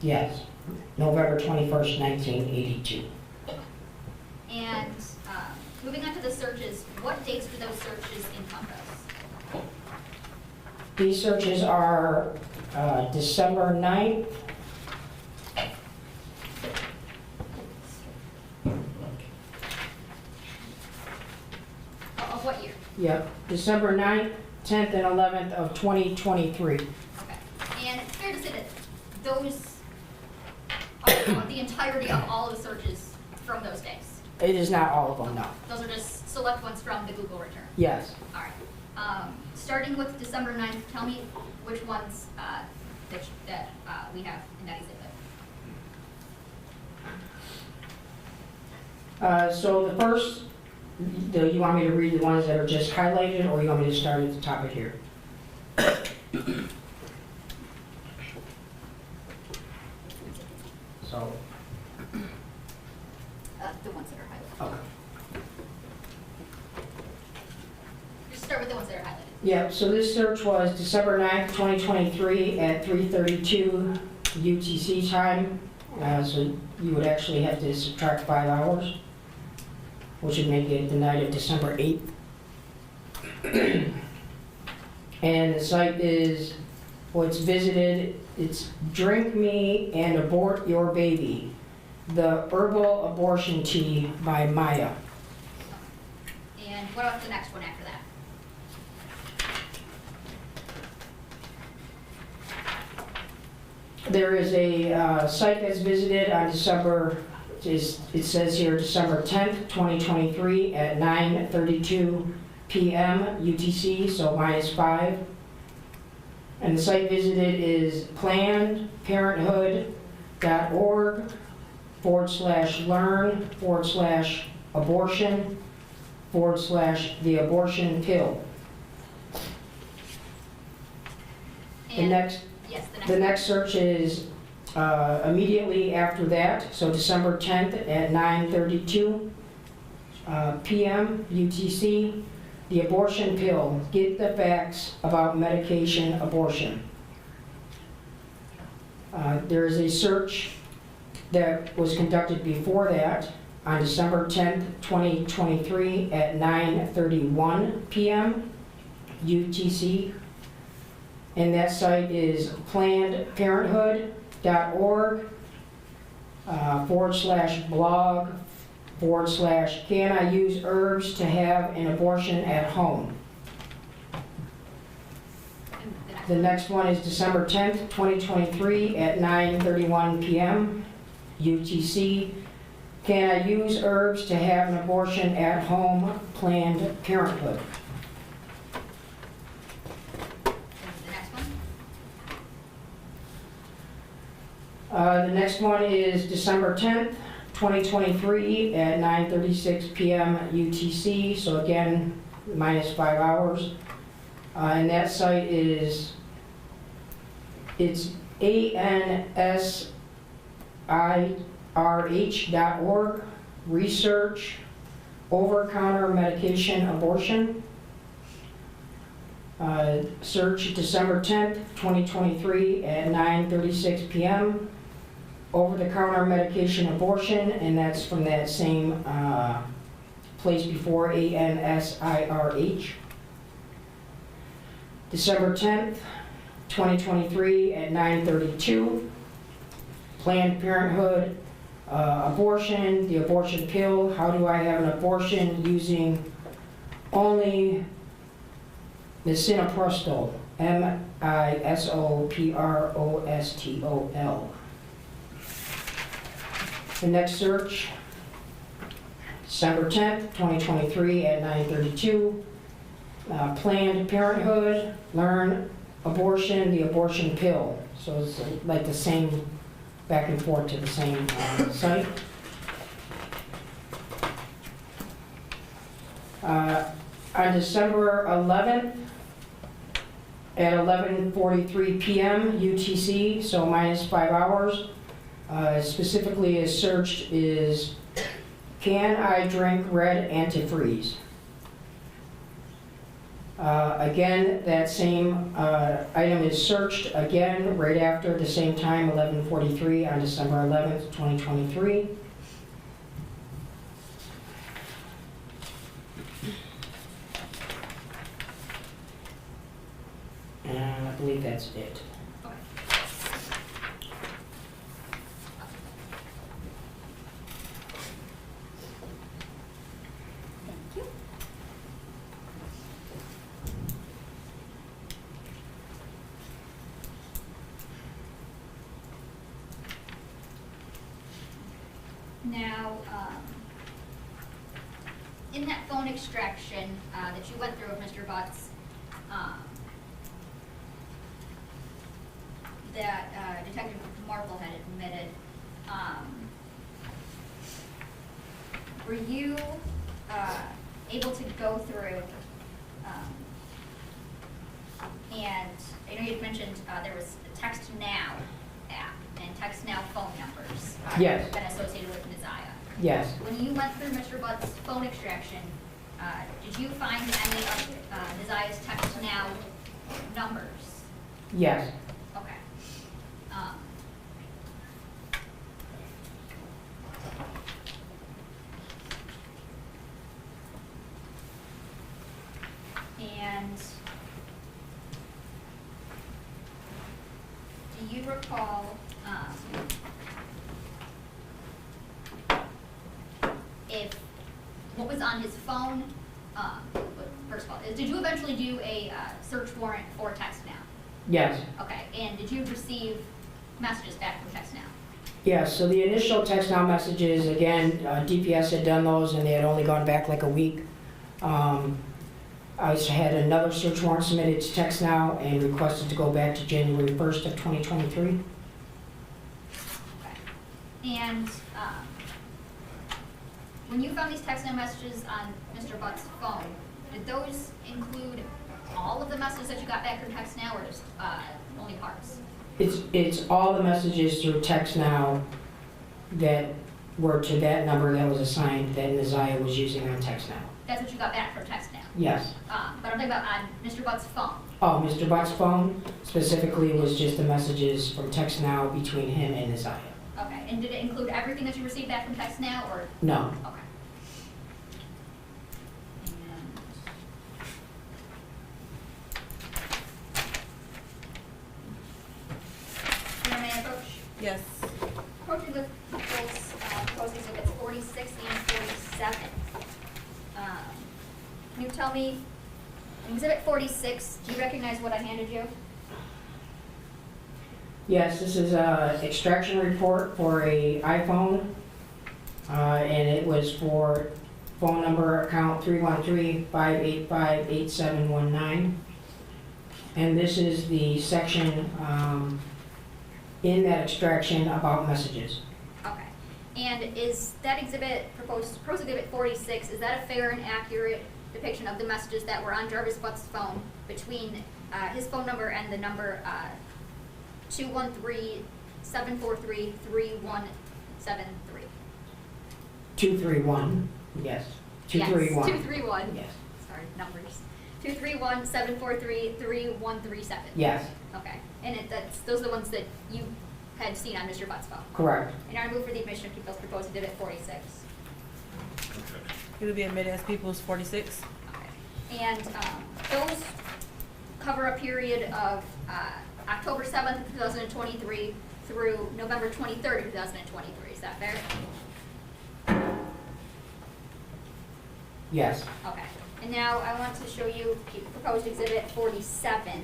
Yes, November 21st, 1982. And moving on to the searches, what dates do those searches encompass? These searches are December 9th, Of what year? yep, December 9th, 10th, and 11th of 2023. Okay. And it's fair to say that those are the entirety of all of the searches from those days? It is not all of them, no. Those are just select ones from the Google return? Yes. All right. Starting with December 9th, tell me which ones that we have in that exhibit. So the first, you want me to read the ones that are just highlighted, or you want me to start at the top of here? So, The ones that are highlighted. okay. Just start with the ones that are highlighted. Yeah, so this search was December 9th, 2023 at 3:32 UTC time. So you would actually have to subtract 5 hours, which would make it the night of December 8th. And the site is, what's visited, it's Drink Me and Abort Your Baby, the Herbal Abortion Tea by Maya. And what about the next one after that? There is a site that's visited on December, it says here December 10th, 2023 at 9:32 p.m. UTC, so -5. And the site visited is plannedparenthood.org/learn/abortion/the abortion pill. The And- next Yes, The next search is immediately after that, so December 10th at 9:32 p.m. UTC, the abortion pill, get the facts about medication abortion. There is a search that was conducted before that on December 10th, 2023 at 9:31 p.m. UTC. And that site is plannedparenthood.org/blog/can I use herbs to have an abortion at home. And The next one is December 10th, 2023 at 9:31 p.m. UTC. Can I use herbs to have an abortion at home? Planned Parenthood. the next one? The next one is December 10th, 2023 at 9:36 p.m. UTC, so again, -5 hours. And that site is, it's ansirh.org, research, over-counter medication abortion. Search December 10th, 2023 at 9:36 p.m. Over-the-counter medication abortion, and that's from that same place before, ANSIRH. December 10th, 2023 at 9:32. Planned Parenthood, abortion, the abortion pill, how do I have an abortion using only misoprostol, misoprostol. The next search, December 10th, 2023 at 9:32. Planned Parenthood, learn abortion, the abortion pill. So it's like the same, back and forth to the same site. On December 11th at 11:43 p.m. UTC, so minus 5 hours. Specifically is searched is, can I drink red antifreeze? Again, that same item is searched again right after the same time, 11:43 on December 11th, 2023. And I believe that's it. Okay. Thank you. Now, in that phone extraction that you went through with Mr. Butts, that Detective Marple had admitted, were you able to go through, and I know you had mentioned there was a TextNow app and TextNow phone numbers Yes. that associated with Messiah. Yes. When you went through Mr. Butt's phone extraction, did you find any of Messiah's TextNow numbers? Yes. Okay. And do you recall if what was on his phone? First of all, did you eventually do a search warrant for TextNow? Yes. Okay, and did you receive messages back from TextNow? Yes, so the initial TextNow messages, again, DPS had done those and they had only gone back like a week. I had another search warrant submitted to TextNow and requested to go back to January 1st of 2023. Okay. And when you found these TextNow messages on Mr. Butt's phone, did those include all of the messages that you got back from TextNow, or just only parts? It's all the messages through TextNow that were to that number that was assigned that Messiah was using on TextNow. That's what you got back from TextNow? Yes. But I'm talking about on Mr. Butt's phone. Oh, Mr. Butt's phone specifically was just the messages from TextNow between him and Messiah. Okay, and did it include everything that you received back from TextNow, or? No. Okay. And may I approach? Yes. Approaching with those proposed exhibits 46 and 47. Can you tell me, in exhibit 46, do you recognize what I handed you? Yes, this is a extraction report for a iPhone, and it was for phone number account 313-585-8719. And this is the section in that extraction about messages. Okay. And is that exhibit, proposed exhibit 46, is that a fair and accurate depiction of the messages that were on Jarvis Butts' phone between his phone number and the number 213-743-3173? 231, yes. 231. Yes, 231. Yes. Sorry, numbers. 231-743-3137. Yes, Okay. And those are the ones that you had seen on Mr. Butts' phone. correct. And I move for the admission of people's proposed exhibit 46. It would be admitted as People's 46. Okay. And those cover a period of October 7th, 2023 through November 23rd, 2023. Is that fair? Yes. Okay. And now I want to show you proposed exhibit 47.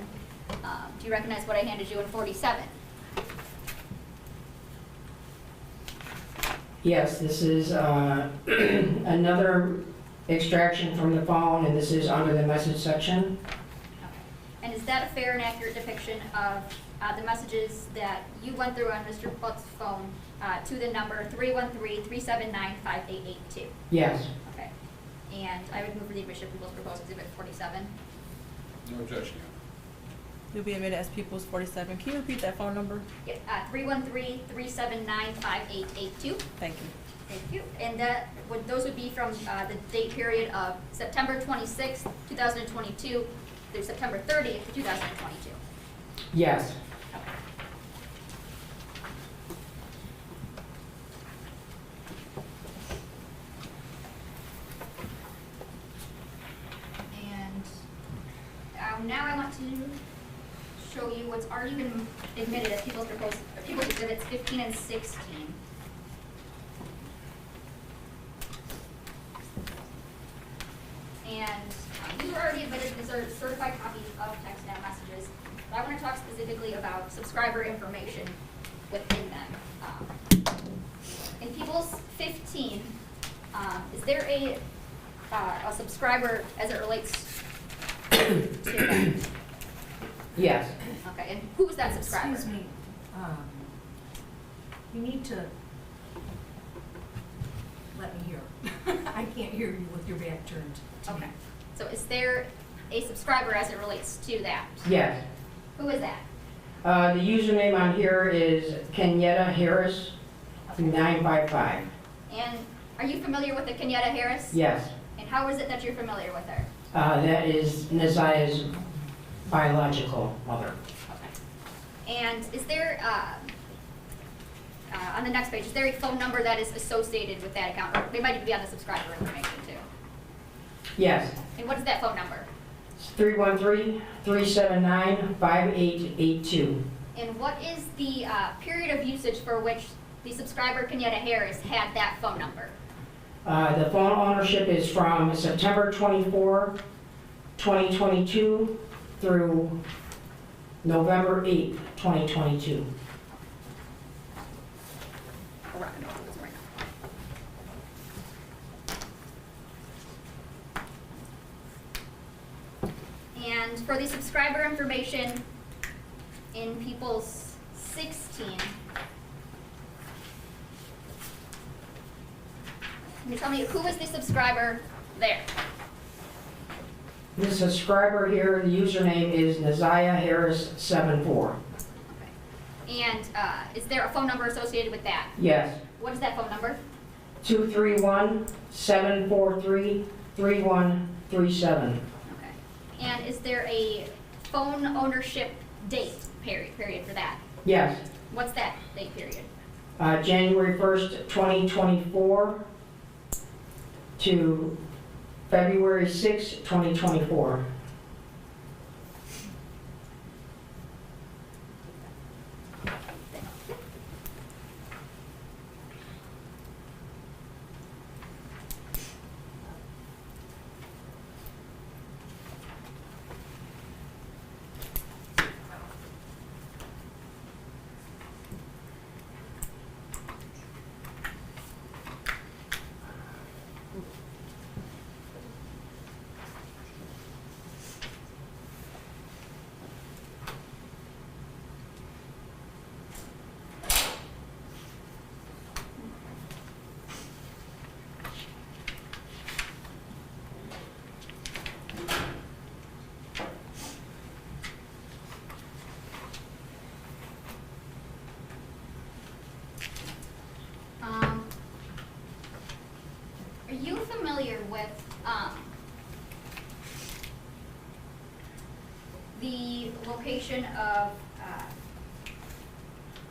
Do you recognize what I handed you in 47? Yes, this is another extraction from the phone, and this is under the message section. Okay. And is that a fair and accurate depiction of the messages that you went through on Mr. Butts' phone to the number 313-379-5882? Yes. Okay. And I would move for the admission of people's proposed exhibit 47. No objection. You'll be admitted as Peoples 47. Can you repeat that phone number? Yep, 313-379-5882. Thank you. Thank you. And those would be from the date period of September 26th, 2022 through September 30th, 2022. Yes. And now I want to show you what's already been admitted as People's Exhibits 15 and 16. And these were already admitted. These are certified copies of TextNow messages. But I want to talk specifically about subscriber information within them. In People's 15, is there a subscriber as it relates to that? Yes. Okay, and who is that subscriber? Excuse me, you need to let me hear. I can't hear you with your back turned to me. Okay, so is there a subscriber as it relates to that? Yes. Who is that? The username on here is Kenyatta Harris 955. And are you familiar with the Kenyatta Harris? Yes. And how is it that you're familiar with her? That is Nazia's biological mother. Okay. And is there, on the next page, is there a phone number that is associated with that account? Or they might even be on the subscriber information too. Yes. And what is that phone number? It's 313-379-5882. And what is the period of usage for which the subscriber Kenyatta Harris had that phone number? The phone ownership is from September 24, 2022 through November 8, 2022. And for the subscriber information in People's 16, can you tell me who is the subscriber there? The subscriber here, the username is Nazia Harris 74. Okay. And is there a phone number associated with that? Yes. What is that phone number? 231-743-3137. Okay. And is there a phone ownership date period for that? Yes. What's that date period? January 1st, 2024 to February 6, 2024. Are you familiar with the location of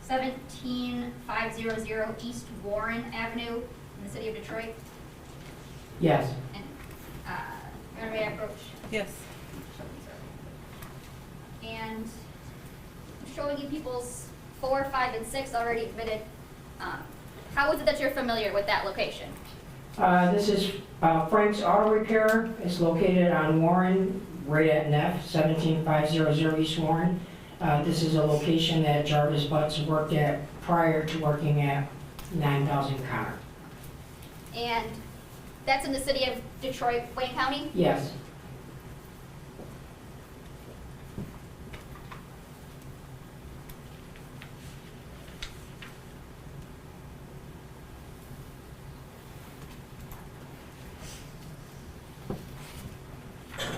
17500 East Warren Avenue in the city of Detroit? Yes. And may I approach? Yes. And I'm showing you People's 4, 5, and 6 already admitted. How is it that you're familiar with that location? This is Frank's Auto Repair. It's located on Warren, right at Neff, 17500 East Warren. This is a location that Jarvis Butts worked at prior to working at 9000 Connor. And that's in the city of Detroit, Wayne County? Yes.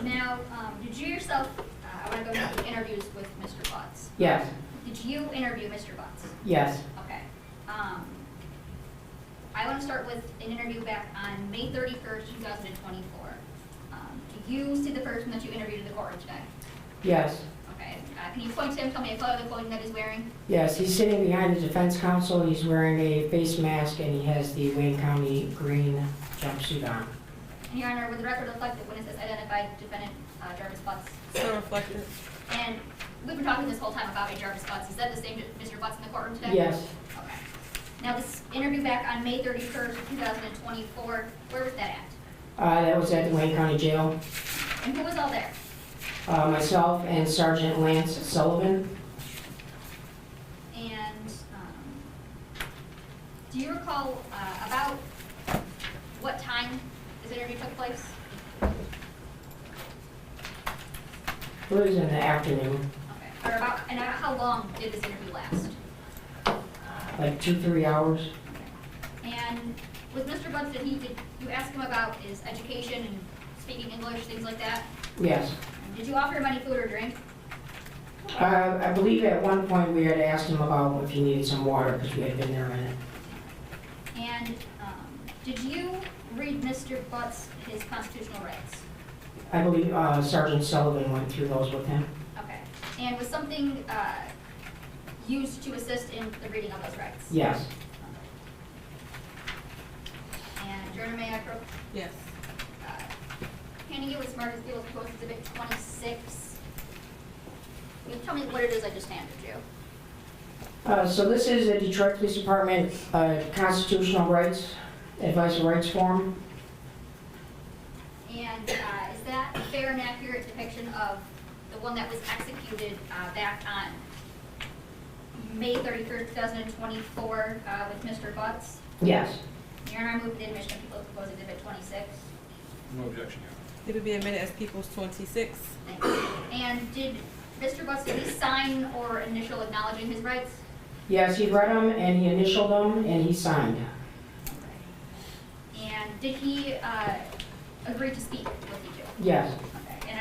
Now, did you yourself, I want to go into the interviews with Yes, Did you interview Mr. Butts? yes, Okay. I want to start with an interview back on May 31st, 2024. Do you see the person that you interviewed in the courtroom today? yes, Okay. Can you point to him, tell me a photo of the clothing that he's wearing? yes. He's sitting behind the defense counsel. He's wearing a face mask and he has the Wayne County green jumpsuit on. And Your Honor, would the record reflect that witnesses identified defendant Jarvis Butts? So reflected. And we've been talking this whole time about a Jarvis Butts. Is that the same Mr. Butts in the courtroom today? Yes, Okay. Now, this interview back on May 31st, 2024, where was that that was at the Wayne County Jail. at? And who was all there? Myself and Sergeant Lance Sullivan. And do you recall about what time this interview took place? It was in the afternoon, Okay. Or about how long did this interview last? like 2-3 hours. And with Mr. Butts, did you ask him about his education and speaking English, things like that? Yes. Did you offer him any food or drink? I believe at one point we had asked him about if he needed some water because we had been there a minute. And did you read Mr. Butts his constitutional rights? I believe Sergeant Sullivan went through those with him. Okay. And was something used to assist in the reading of those rights? Yes. And Your Honor, may I approach? Yes. Handing you with Marcus Field Post Exhibit 26. Can you tell me what it is I just handed you? So this is a Detroit Police Department constitutional rights, advice and rights form. And is that a fair and accurate depiction of the one that was executed back on May 31st, 2024 with Mr. Butts? Yes. Your Honor, I move the admission of People's Proposed Exhibit 26. No objection, Your Honor. It would be admitted as People's 26. Thank you. And did Mr. Butts, did he sign or initial acknowledging his rights? Yes, he read them and he initialed them and he signed. And did he agree to speak with you two? Yes. Okay. And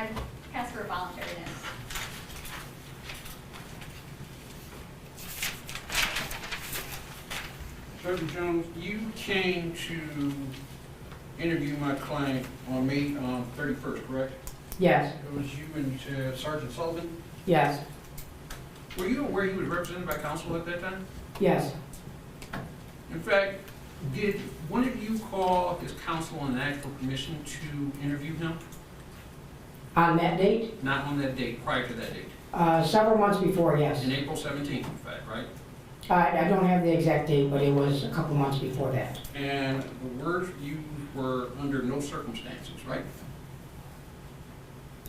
I asked for voluntariness. Sergeant Jones, you came to interview my client on May 31st, correct? Yes. It was you and Sergeant Sullivan. Yes. Were you aware he was represented by counsel at that time? Yes. In fact, did one of you call his counsel and ask for permission to interview him? On that date? Not on that date, prior to that date. Several months before, yes. In April 17th, in fact, right? I don't have the exact date, but it was a couple months before that. And the words you were under no circumstances, right?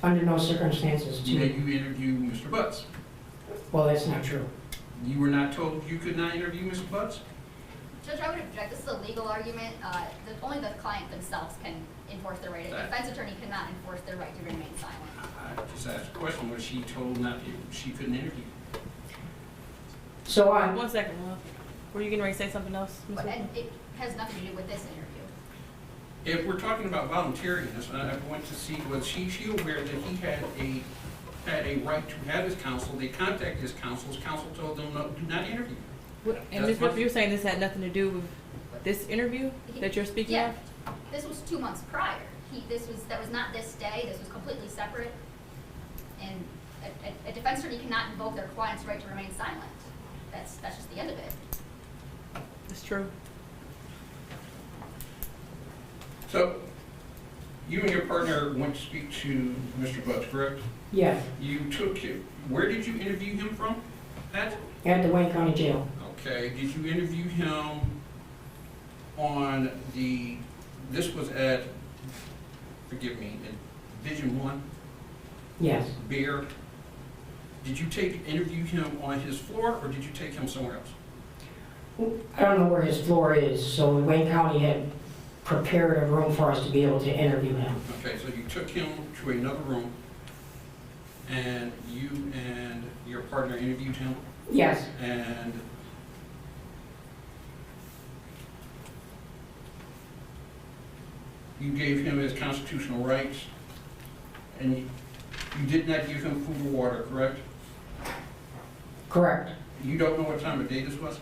Under no circumstances That to, you interview Mr. Butts. well, that's not true. You were not told you could not interview Mr. Butts? Judge, I would object. This is a legal argument. Only the client themselves can enforce their right. A defense attorney cannot enforce their right to remain silent. I just asked a question, was she told not, she couldn't interview? So on, 1 second, love. Were you getting ready to say something else? Ms. But Whitman? it has nothing to do with this interview. If we're talking about voluntariness, I want to see, was she aware that he had a right to have his counsel? They contacted his counsel told them, no, do not interview. And Ms. Whitman, you're saying this had nothing to do with this interview that you're speaking Yeah, of? this was 2 months prior. That was not this day. This was completely separate. And a defense attorney cannot invoke their client's right to remain silent. That's just the end of it. It's true. So, you and your partner went to speak to Mr. Butts, correct? yes, You took him, where did you interview him from? At? at the Wayne County Jail. Okay, did you interview him on this was at, forgive me, Division 1, Yes. Beer? Did you interview him on his floor, or did you take him somewhere else? I don't know where his floor is, so Wayne County had prepared a room for us to be able to interview him. Okay, so you took him to another room, and you and your partner interviewed him, Yes, and you gave him his constitutional rights, and you did not give him food or water, correct? Correct. You don't know what time of day this was?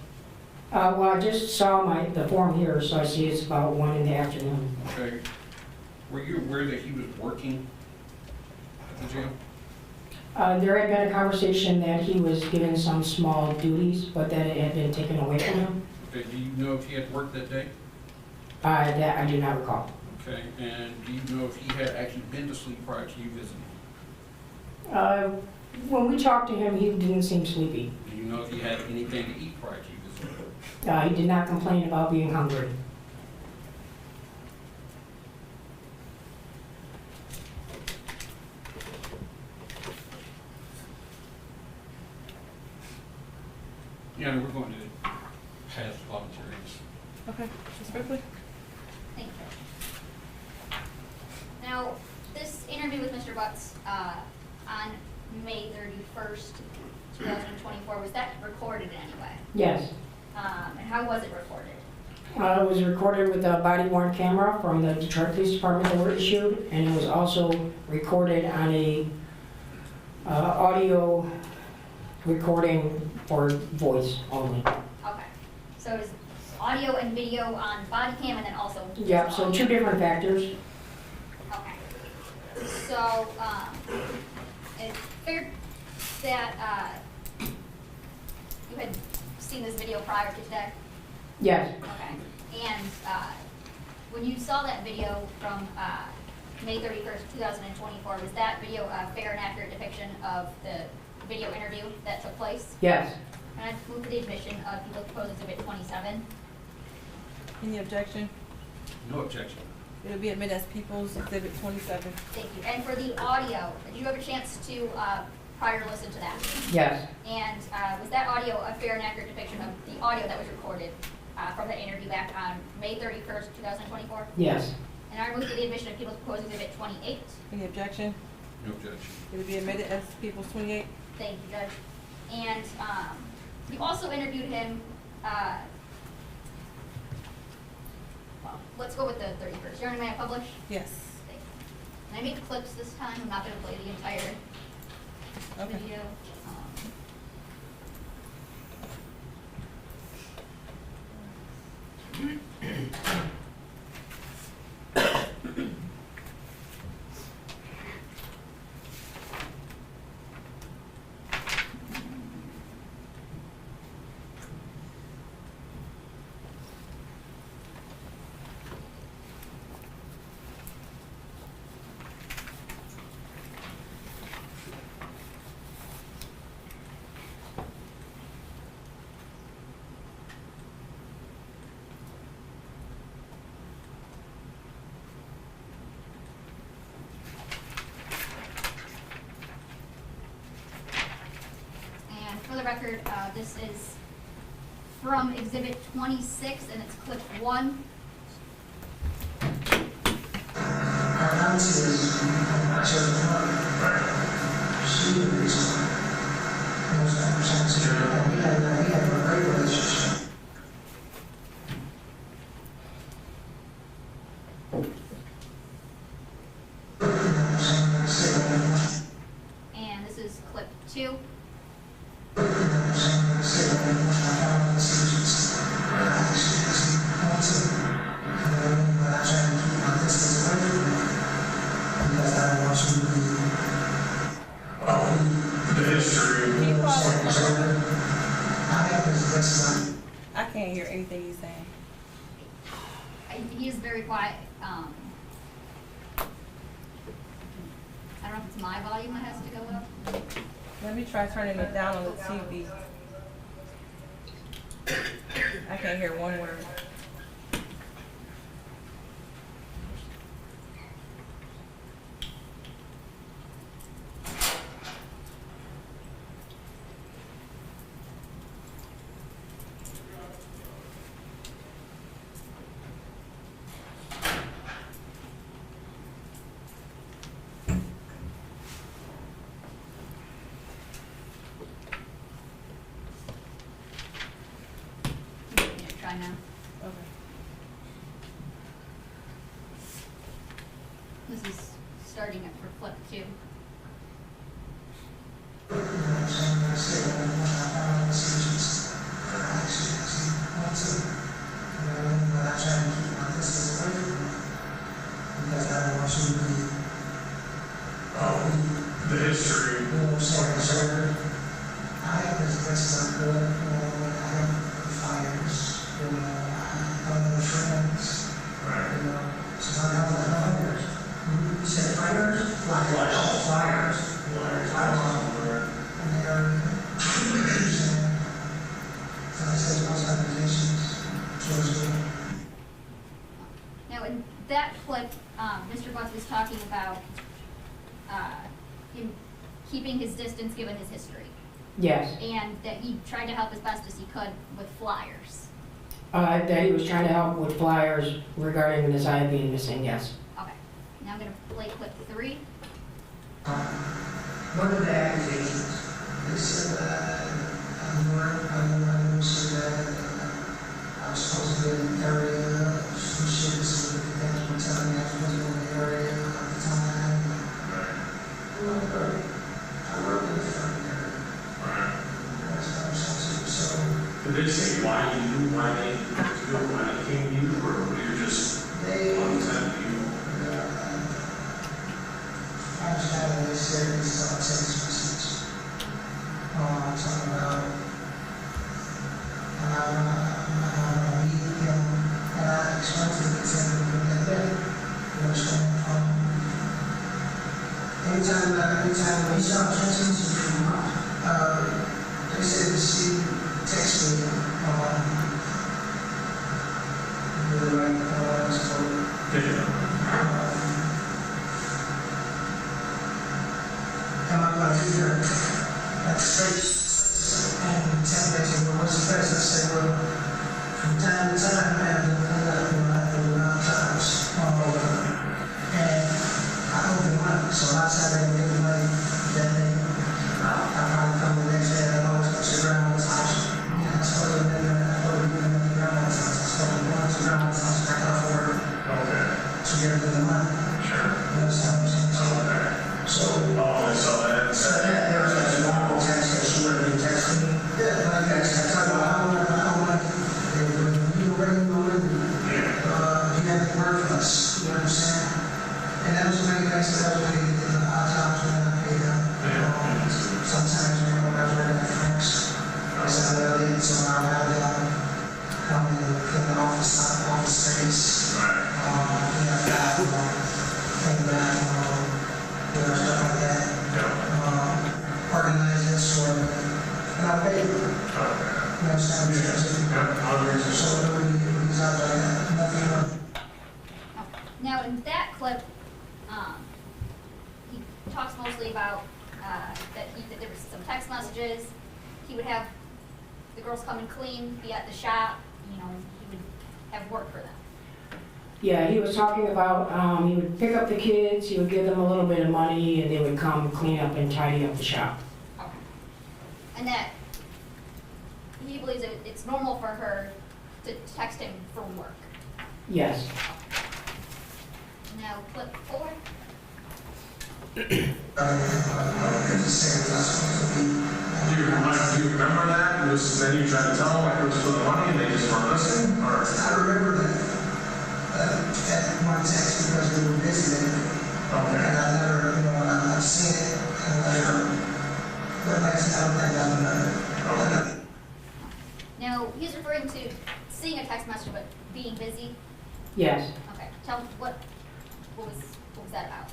Well, I just saw the form here, so I see it's about 1 in the afternoon. Okay. Were you aware that he was working at the jail? There had been a conversation that he was given some small duties, but that it had been taken away from him. Okay, do you know if he had worked that day? That I do not recall. Okay, and do you know if he had actually been to sleep prior to you visiting? When we talked to him, he didn't seem sleepy. Do you know if he had anything to eat prior to you visiting? He did not complain about being hungry. Yeah, we're going to pass voluntaries. Okay, just quickly. Thank you. Now, this interview with Mr. Butts on May 31st, 2024, was that recorded in any way? Yes. And how was it recorded? It was recorded with a body-worn camera from the Detroit Police Department that were issued, and it was also recorded on a audio recording for voice only. Okay. So is audio and video on body cam and then also? Yep, so audio? 2 different factors. Okay. So, it's fair that you had seen this video prior to today? Yes. Okay. And when you saw that video from May 31st, 2024, was that video a fair and accurate depiction of the video interview that took place? Yes. And I move for the admission of People Proposed Exhibit 27. Any objection? No objection. It'll be admitted as People's Exhibit 27. Thank you. And for the audio, did you have a chance to prior listen to that? Yes. And was that audio a fair and accurate depiction of the audio that was recorded from the interview back on May 31st, 2024? Yes. And I move for the admission of People's Proposed Exhibit 28. Any objection? No objection. It'll be admitted as People's 28. Thank you, Judge. And you also interviewed him, well, let's go with the 31st. You're may I publish? Yes. Thank you. And I made clips this time. I'm not going to play the entire Okay. video. And for the record, this is from Exhibit 26, and it's clip 1. And this is clip 2. I can't hear anything he's saying. He is very quiet. I don't know if it's my volume that has to go up. Let me try turning it down on the TV. I can't hear one word. Yeah, try now. Okay. This is starting at for clip 2. flyers. And they are, so I said most organizations towards me. Now, in that clip, Mr. Butts was talking about him keeping his distance given his history, Yes. and that he tried to help as best as he could with flyers. That he was trying to help with flyers regarding this eye being missing, yes. Okay, now I'm gonna play clip 3. One of the accusations, they said that I said that I was supposed to be in the area, some shit, so the guys were telling me I was supposed to be in the area at the time. I worked in the front area. So, Did they say why they came to you, or were you just they, on time to you? I was having this series of text messages. Talking about, and I explained to him that day, you understand, anytime we saw text messages from they said that she texted me, really like, and my computer, like straight, and temperature, what's the best? I said, well, from time to time, I have to around times, and I open money, so lots of them make money that day. I probably come the next day, and I always go to grandma's house. Yeah, I told her that I told her to grandma's house. I told her to grandma's house, back off work. Okay. To get rid of the money. Sure. You understand what I'm saying? So, Oh, so that. so that there was like a normal text that she would have been texting me. Yeah, like I said, I told her, I don't want you bring money. You have to work for us. You know what I'm saying? And that was when I said, that was when the odd times when I paid them. Sometimes when I was working at Frank's, I said, well, so I had them come in the office space. That, came back, stuff like that. Organize this or, and I paid them. You understand what I'm saying? So it would be out like that, nothing more. Now, in that clip, he talks mostly about that there was some text messages. He would have the girls come and clean, be at the shop, he would have work for them. Yeah, he was talking about, he would pick up the kids, he would give them a little bit of money, and they would come clean up and tidy up the shop. Okay. And that he believes that it's normal for her to text him for work. Yes. Now, clip 4. Do you remember that? Then you tried to tell them it was for the money and they just weren't listening? Or? I remember that. At one text because we were busy then. Okay. And I never, I've seen it, and I never, but like I said, I don't think I've done it. Now, he's referring to seeing a text message but being busy. Yes. Okay, tell me what was that about?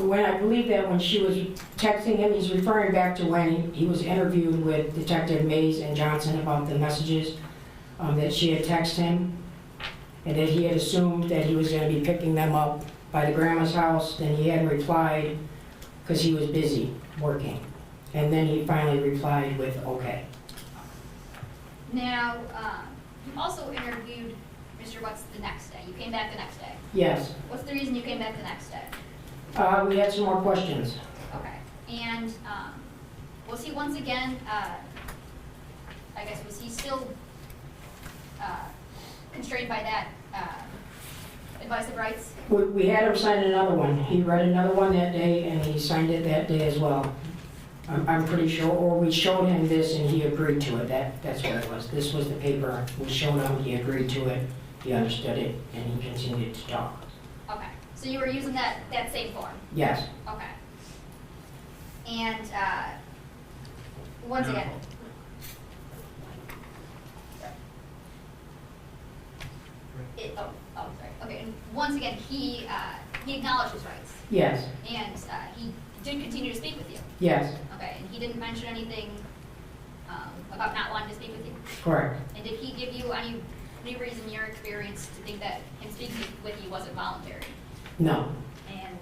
When I believe that when she was texting him, he's referring back to when he was interviewed with Detective Mays and Johnson about the messages that she had texted him, and that he had assumed that he was going to be picking them up by the grandma's house. Then he hadn't replied because he was busy working, and then he finally replied with okay. Now, you also interviewed Mr. Butts the next day. You came back the next day. Yes. What's the reason you came back the next day? We had some more questions. Okay. And was he once again, I guess, was he still constrained by that advice of rights? We had him sign another one. He read another one that day, and he signed it that day as well. I'm pretty sure, or we showed him this and he agreed to it. That's what it was. This was the paper. We showed him, he agreed to it, he understood it, and he continued to talk. Okay. So you were using that same form? Yes. Okay. And once again, sorry. Okay, and once again, he he acknowledged his rights, Yes, and he did continue to speak with you. yes, Okay, and he didn't mention anything about not wanting to speak with you? correct. And did he give you any reason in your experience to think that him speaking with you wasn't voluntary? No, And,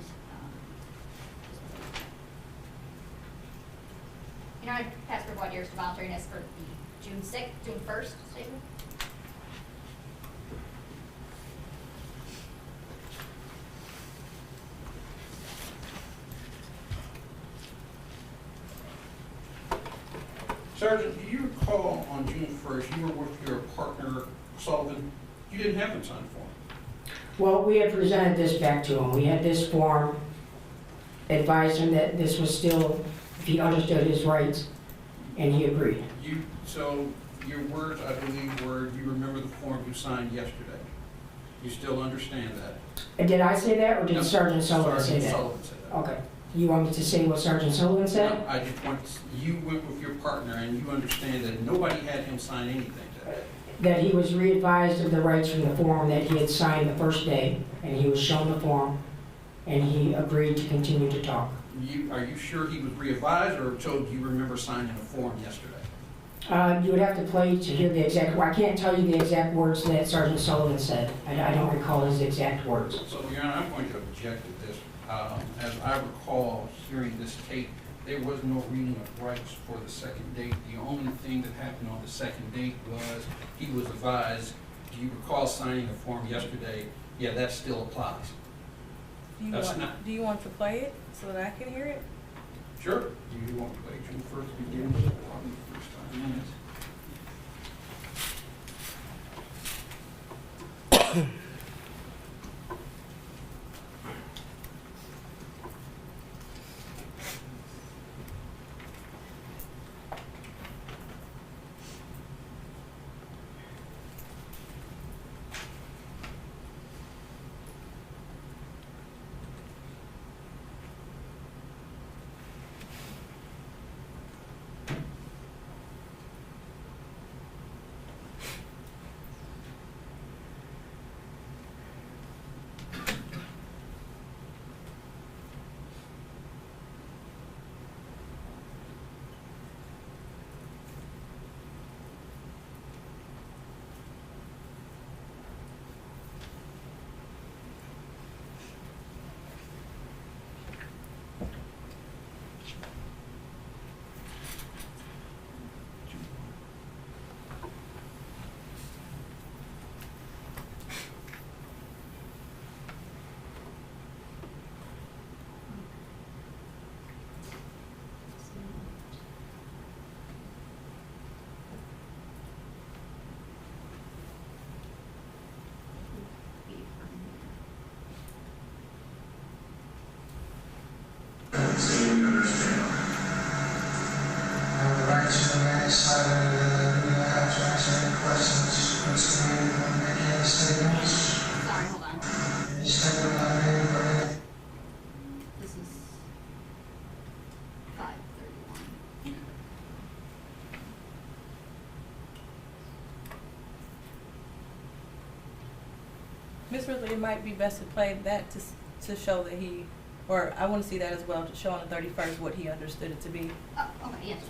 you know, I passed for what years to voluntariness for the June 1st statement? Sergeant, do you recall on June 1st, you were with your partner Sullivan? You didn't have him sign a form. well, we had presented this back to him. We had this form, advised him that this was still, if he understood his rights, and he agreed. So your words, I believe, were, you remember the form you signed yesterday. You still understand that? And did I say that, or did No, Sergeant Sullivan say Sergeant that? Sullivan said that. Okay. You want me to say what Sergeant Sullivan said? No, I just want, you went with your partner and you understand that nobody had him sign anything today. That he was re-advised of the rights from the form that he had signed the first day, and he was shown the form, and he agreed to continue to talk. Are you sure he was re-advised or told you remember signing a form yesterday? You would have to play to hear the exact, I can't tell you the exact words that Sergeant Sullivan said. I don't recall his exact words. So, Your Honor, I'm going to object to this. As I recall hearing this tape, there was no reading of rights for the second date. The only thing that happened on the second date was he was advised, do you recall signing a form yesterday? Yeah, that still applies. Do you want to play it so that I can hear it? Sure. Do you want to play June 1st begins? Probably the first time minutes. So you understand. I have the right to remain silent and you don't have to answer any questions. What's the name of making any statements? Sorry, hold on. Any statement on anybody? This is 5:31. Ms. Ridley, it might be best to play that to show that he, or I want to see that as well, to show on the 31st what he understood it to be. Oh, okay, yes,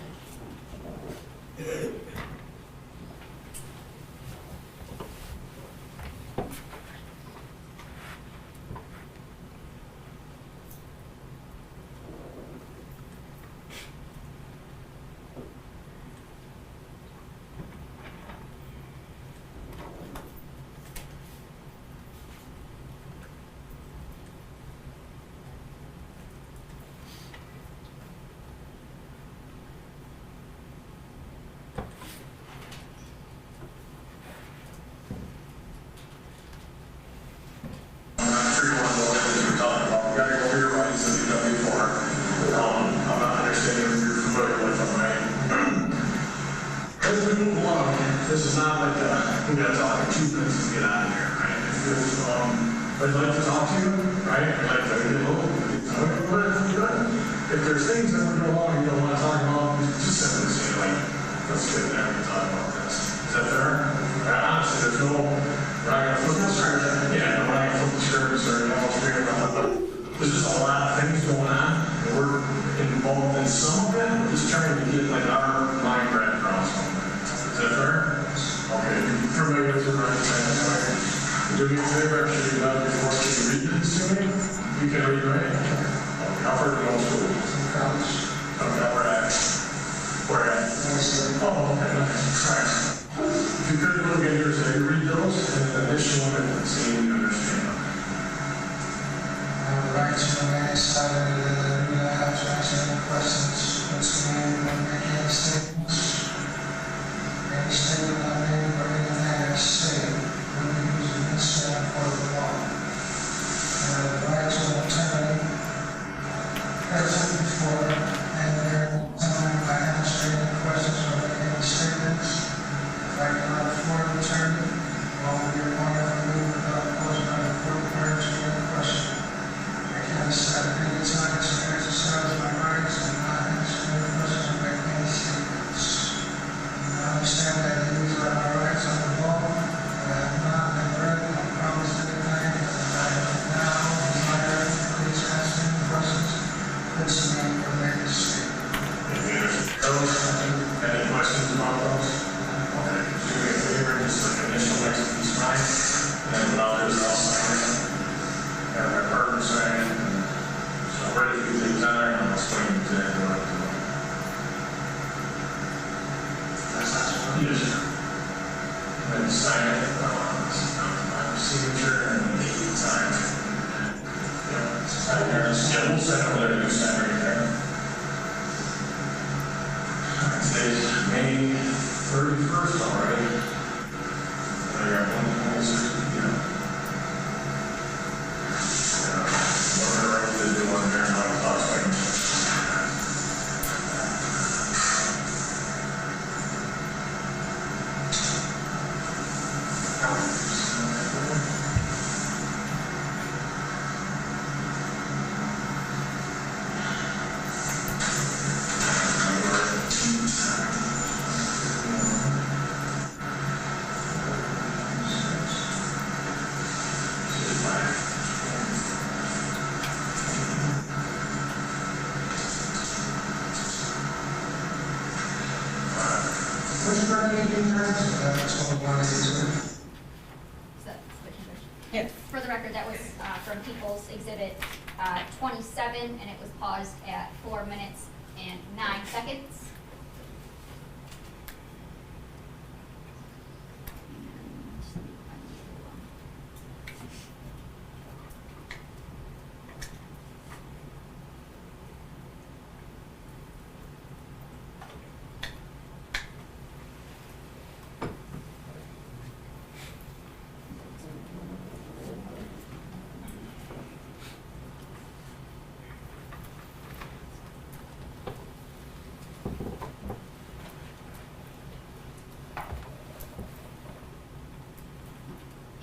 I'm sure you want to know what it is you're talking about. You gotta go over your rights as you've done before. I'm not understanding if you're familiar with them, right? As we move along, this is not like we gotta talk in 2 minutes to get out of here, right? I'd like to talk to you, right? I'd like to get a little, good. If there's things that would go on you don't want to talk about, just simply say, like, let's get there and talk about this. Is that fair? Honestly, there's no, we're not gonna flip the script. Yeah, we're not gonna flip the script, or you know, figure out there's just a lot of things going on, and we're involved in some of it. We're just trying to get like our mind wrapped around something. Is that fair? Okay, you're familiar with your rights, right? Do me a favor, should you not before you read this to me? You can read, right? Okay, I'll further go school. Okay, we're at. Where at? Oh, okay, nice. If you could look at yours, you read those, and then this one, and see if you understand them. Right to remain silent and we don't have to answer any questions. What's the name of any statements? Any statement I made or anything I say will be used against me for the law. The right to an attorney present before and during the time I answer any questions or make any statements. If I cannot afford an attorney, I will be appointed to me without opposing by the court prior to any question. I decided many times to exercise my rights and not answer any questions or make any statements. I understand that these are my rights under law, but I have not been written or promised anything, and I have now desired please ask any questions, listen to me, or make a statement. Any questions about those? Okay, do me a favor, just like initial next to each line, and then what I'll do is I'll sign it. And my partner sign it. So I'm ready to do things on there, and I'll explain exactly what I'm doing. Yes, sir. And then sign it, my signature, and the date and time. Yeah, sign there. Yeah, we'll sign over there, you sign right there. Today's May 31st already. I got one, yeah. Whatever I did do on there, my thoughts like. Which part are you doing now? That's what we want to do. Is that switching version? Yes. For the record, that was from People's Exhibit 27, and it was paused at 4 minutes and 9 seconds.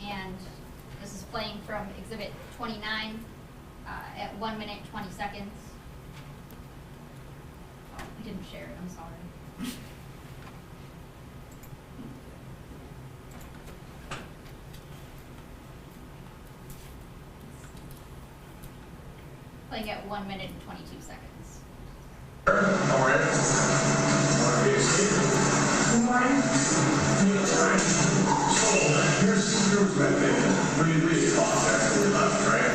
And this is playing from Exhibit 29 at 1 minute, 20 seconds. Oh, I didn't share it, I'm sorry. Playing at 1 minute and 22 seconds. All right. Want to be a statement? Good morning. That's right. So here's my thing. We talked after we left, right?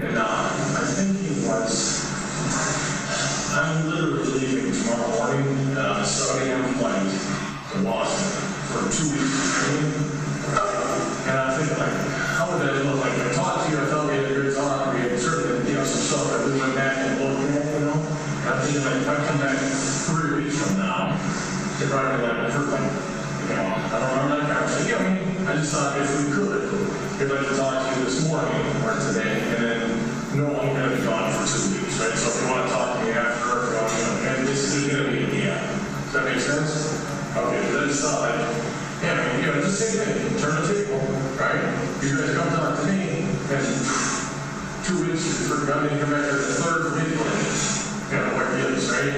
And my thinking was, I'm literally leaving tomorrow morning on a 7 a.m. flight to Boston for 2 weeks. And I'm thinking, like, how would that look like? I talked to you, I felt we had a good talk, we had certainly, some stuff that we went back and looked at, And I'm thinking, like, if I come back 3 weeks from now, they're probably like, I don't remember that conversation. I just thought if we could, if I could talk to you this morning or today, and then no one going to be gone for 2 weeks, right? So if you want to talk to me after, and this is going to be a yeah. Does that make sense? Okay, because I just thought, like, just say it, turn the table, right? You guys come talk to me, and 2 weeks for me to come back to the third week, what it is, right?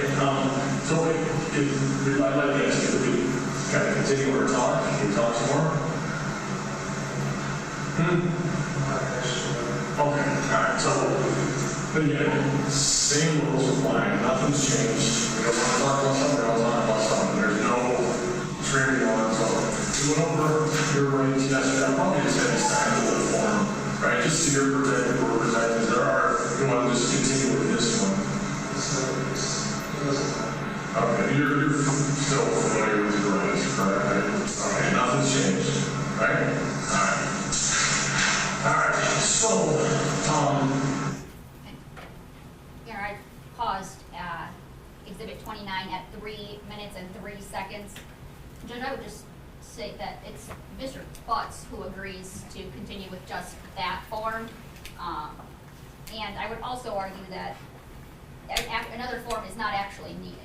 So I'd like to ask you if we kind of continue our talk, we talk some more. Okay, all right, so But again, same rules apply, nothing's changed. We don't want to talk about something, I'll talk about something. There's no training on, so we went over your rights yesterday. I'll probably just have you sign a little form, right? Just so you're protected, we're protected. There are, you want to just continue with this one. Okay, you're still familiar with your rights, correct? Right? Okay, nothing's changed, right? All right, so, Here, I paused Exhibit 29 at 3 minutes and 3 seconds. Judge, I would just say that it's Mr. Butts who agrees to continue with just that form. And I would also argue that another form is not actually needed.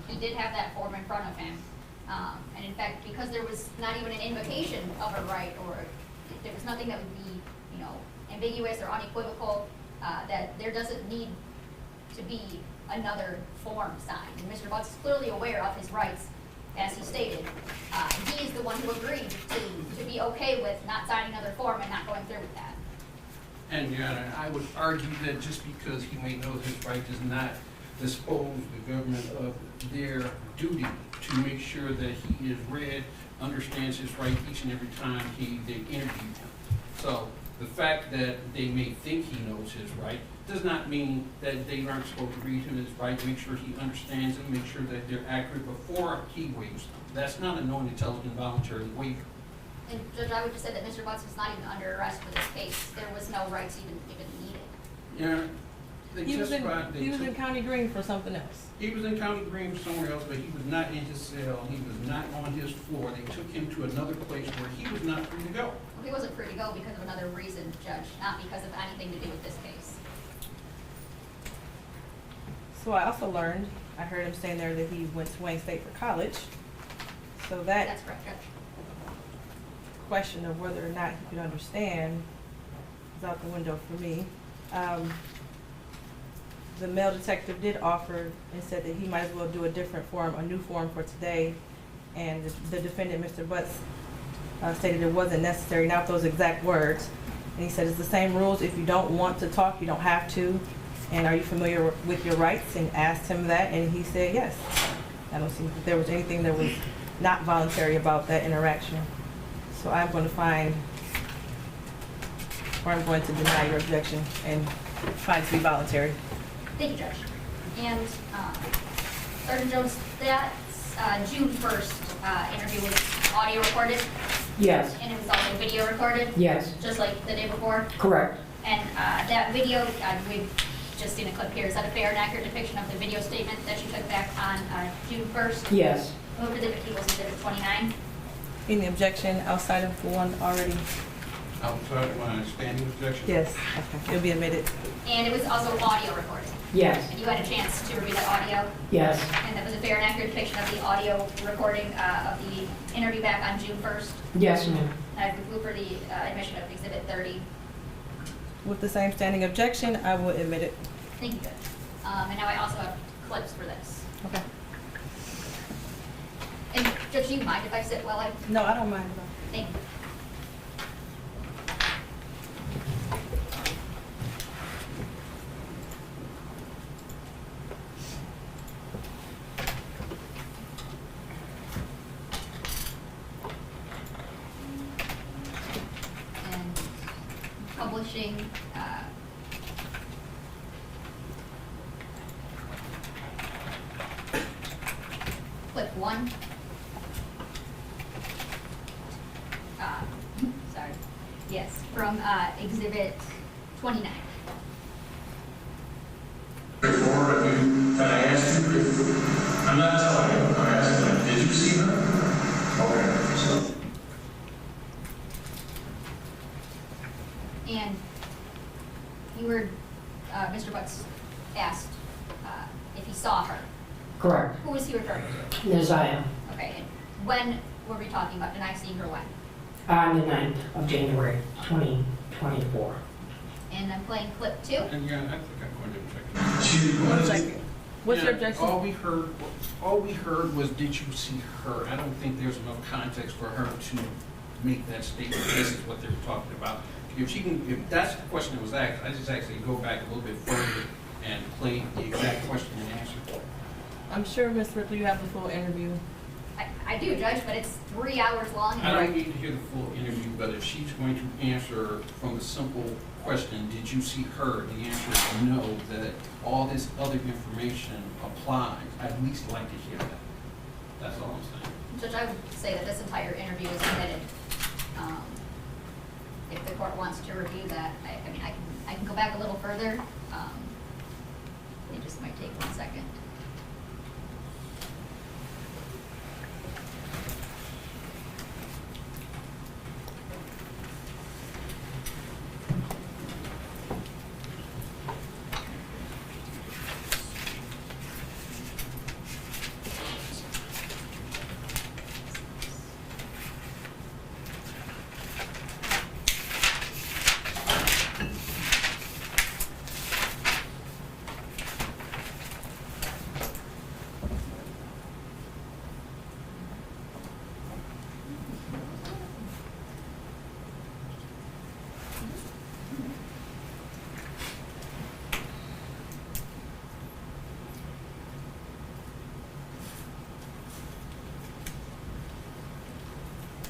He did have that form in front of him. And in fact, because there was not even an invocation of a right, or there was nothing that would be, ambiguous or unequivocal, that there doesn't need to be another form signed. And Mr. Butts is clearly aware of his rights, as he stated. He is the one who agreed to be okay with not signing another form and not going through with that. And Your Honor, I would argue that just because he may know his right does not dispose the government of their duty to make sure that he is read, understands his right each and every time they interview him. So the fact that they may think he knows his right does not mean that they aren't supposed to read him his right, make sure he understands them, make sure that they're accurate before he waives them. That's not a knowing, intelligent, voluntary waiver. And Judge, I would just say that Mr. Butts was not even under arrest for this case. There was no rights even needed. Yeah, He was in County Green for something else. He was in County Green somewhere else, but he was not in his cell. He was not on his floor. They took him to another place where he was not free to go. Well, he wasn't free to go because of another reason, Judge, not because of anything to do with this case. So I also learned, I heard him saying there that he went to Wayne State for college. So that That's correct, Judge. question of whether or not he could understand is out the window for me. The male detective did offer and said that he might as well do a different form, a new form for today. And the defendant, Mr. Butts, stated it wasn't necessary, not those exact words. And he said it's the same rules. If you don't want to talk, you don't have to. And are you familiar with your rights? And asked him that, and he said yes. I don't see that there was anything that was not voluntary about that interaction. So I'm going to find, or I'm going to deny your objection and find it to be voluntary. Thank you, Judge. And Sergeant Jones, that June 1st interview was audio recorded? Yes. And it was also video recorded? Yes. Just like the day before? Correct. And that video, we've just seen a clip here. Is that a fair and accurate depiction of the video statement that you took back on June 1st? Yes. Move to the Exhibit 29. Any objection outside of the one already? Outside of my standing objection? Yes. Okay. It'll be admitted. And it was also audio recorded. Yes. And you had a chance to review that audio? Yes. And that was a fair and accurate depiction of the audio recording of the interview back on June 1st? Yes, ma'am. I move for the admission of Exhibit 30. With the same standing objection, I will admit it. Thank you, Judge. And now I also have clips for this. Okay. And Judge, do you mind if I sit while I... No, I don't mind at all. Thank you. And publishing clip 1. Sorry. Yes, from Exhibit 29. Before, and I asked you, I'm not telling you, I'm asking you, did you see her? Okay, so. And you were, Mr. Butts asked if he saw her. Correct. Who was he referring to? Ms. Zion. Okay, and when were we talking about? Did I see her when? On the 9th of January, 2024. And I'm playing clip 2. And yeah, I think I'm going to object. She was. What's your Yeah, objection? All we heard was, did you see her? I don't think there's enough context for her to make that statement, this is what they're talking about. If she can, if that's the question that was asked, I just actually go back a little bit further and play the exact question and answer. I'm sure, Ms. Ripley, you have the full interview. I do, Judge, but it's 3 hours long. I don't need to hear the full interview, but if she's going to answer from a simple question, did you see her? The answer is no, that all this other information applies. I'd at least like to hear that. That's all I'm saying. Judge, I would say that this entire interview is omitted. If the court wants to review that, I mean, I can go back a little further. It just might take 1 second.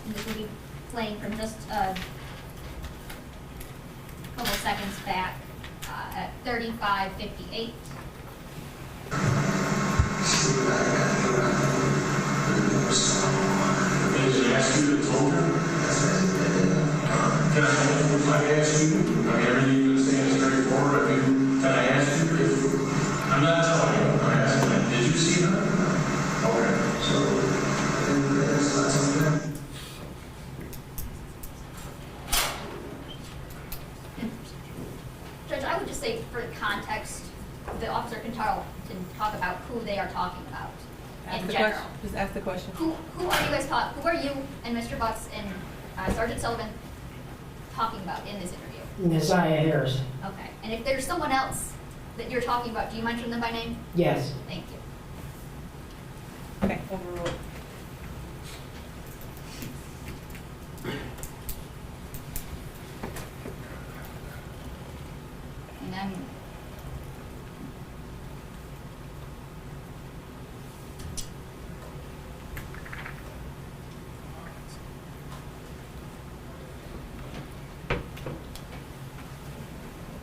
And this will be playing from just a couple seconds back at 35:58. Did I ask you to told her? Can I ask you? I mean, everything you understand is straightforward. I mean, can I ask you if, I'm not telling you, I'm asking you, did you see her? Okay, so, that's okay. Judge, I would just say for context, the officer can talk about who they are talking about Ask in the general. question. Just ask the question. Who are you guys talking, who are you and Mr. Butts and Sergeant Sullivan talking about in this interview? Messiah Harris. Okay, and if there's someone else that you're talking about, do you mention them by name? Yes. Thank you. Okay, overruled. And then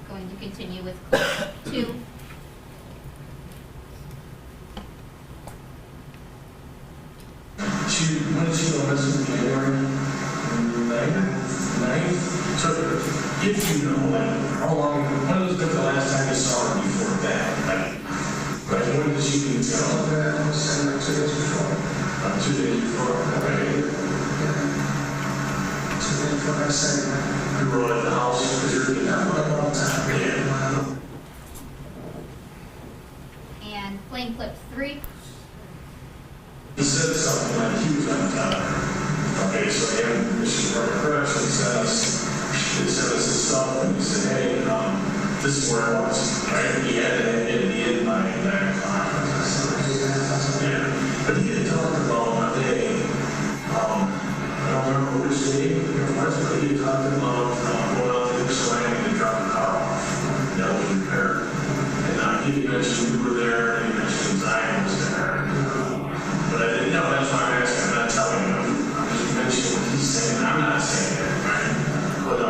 going to continue with clip 2. When did she go missing? January 9th? So, if you know, like, how long, when was the last time you saw her before that? Like, when did she leave town? 2 days before. 2 days before, right? 2 days before I said that. You were at the house, because you're in Not for a long time. Yeah. And playing clip 3. He said something like he was on time. Okay, so again, Mr. Correction says, he sent us his stuff, and he said, hey, this is where I was, right? He had it at the end by 9 o'clock. Yeah, but he had talked about one day, I don't remember which day, but he had talked about going out to Ypsilanti and drop the car off. That was repaired. And he mentioned we were there, and he mentioned Zion was there. But I didn't know, that's why I'm asking, I'm not telling you, I'm just mentioning what he's saying, I'm not saying it, right? But,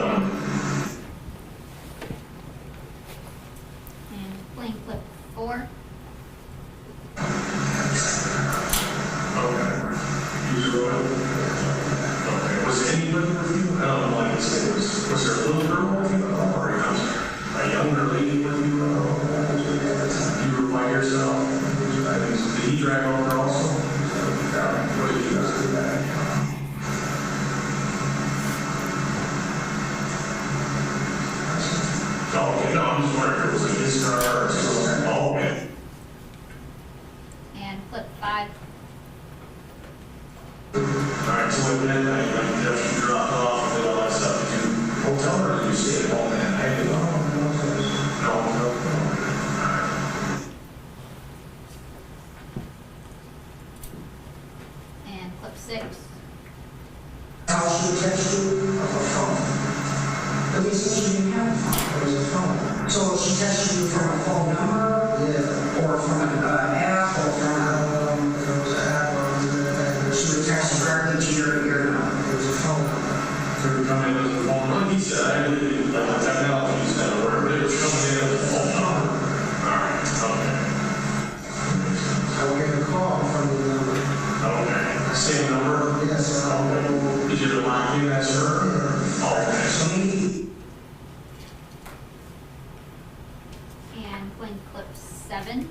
And playing clip 4. okay. You drew it? Okay, was anybody with you? I don't know, like I said, was there a little girl with you, or a younger lady with you? You were by yourself? Did he drive over also? What did you guys do that? Oh, okay, no, I'm just wondering if it was in his car or something. Oh, okay. And clip 5. All right, so at midnight, like, after you dropped off and did all that stuff, did you hotel or did you stay at home that night? No. All right. And clip 6. Tell how she would text you? Of a phone. But we said she didn't have a phone. It was a phone. So she texted you from a phone number? Yeah. Or from an app, or from it was an app, or she would text you directly to your number. It was a phone number. So it come in as a phone number, he said, I didn't, like the technology is kind of where it was coming in as a phone number. Alright, okay. I would get a call from the number. Okay. Same number? Yes. Okay. Did you remind me that's her? Yeah. Okay. So maybe And playing clip 7.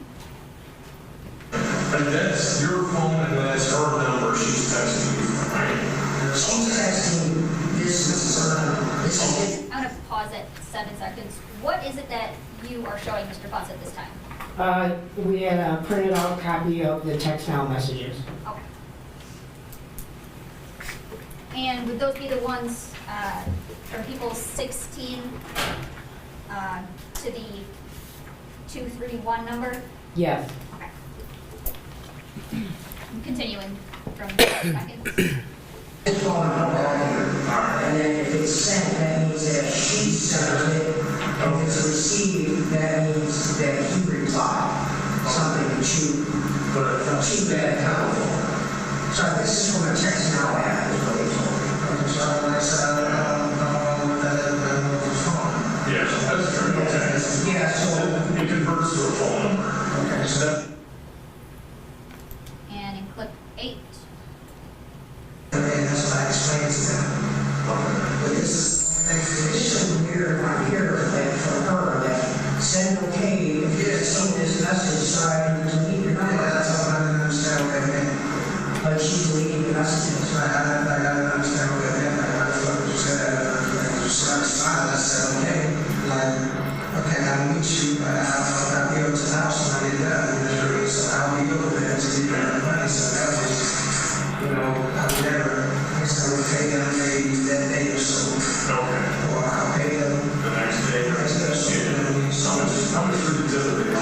And that's your phone and that's her number she's texting you, right? she's texting this is I'm going to pause at 7 seconds. What is it that you are showing Mr. Butts at this time? We had a printed out copy of the TextNow messages. Okay. And would those be the ones from people 16 to the 231 number? Yes. Okay. I'm continuing from 5 seconds. phone number on here. And then if it's sent, that means that she sent it. And if it's received, that means that he replied. Something that you that account for. So this is from a TextNow app, is what they told me. Okay, so I said, Yes, that's true, okay. yeah, so, It converts to a phone number. okay, so that, And in clip 8. and that's what I explained to them. But this is weird on here, like for her, that send okay, if you just seen this message, so I can delete your number. That's all I didn't understand what that meant. Like she deleted the messages. I didn't understand what that meant. I thought you said that. So I responded, I said, okay, like, okay, I'll meet you, but I'll be over to the house when I get done. So I'll be over there to give you the money. So that was, you know, I would never, I guess I would pay them maybe that day or so. Okay. Or I'll pay them The next day. next day or so. How much for the delivery?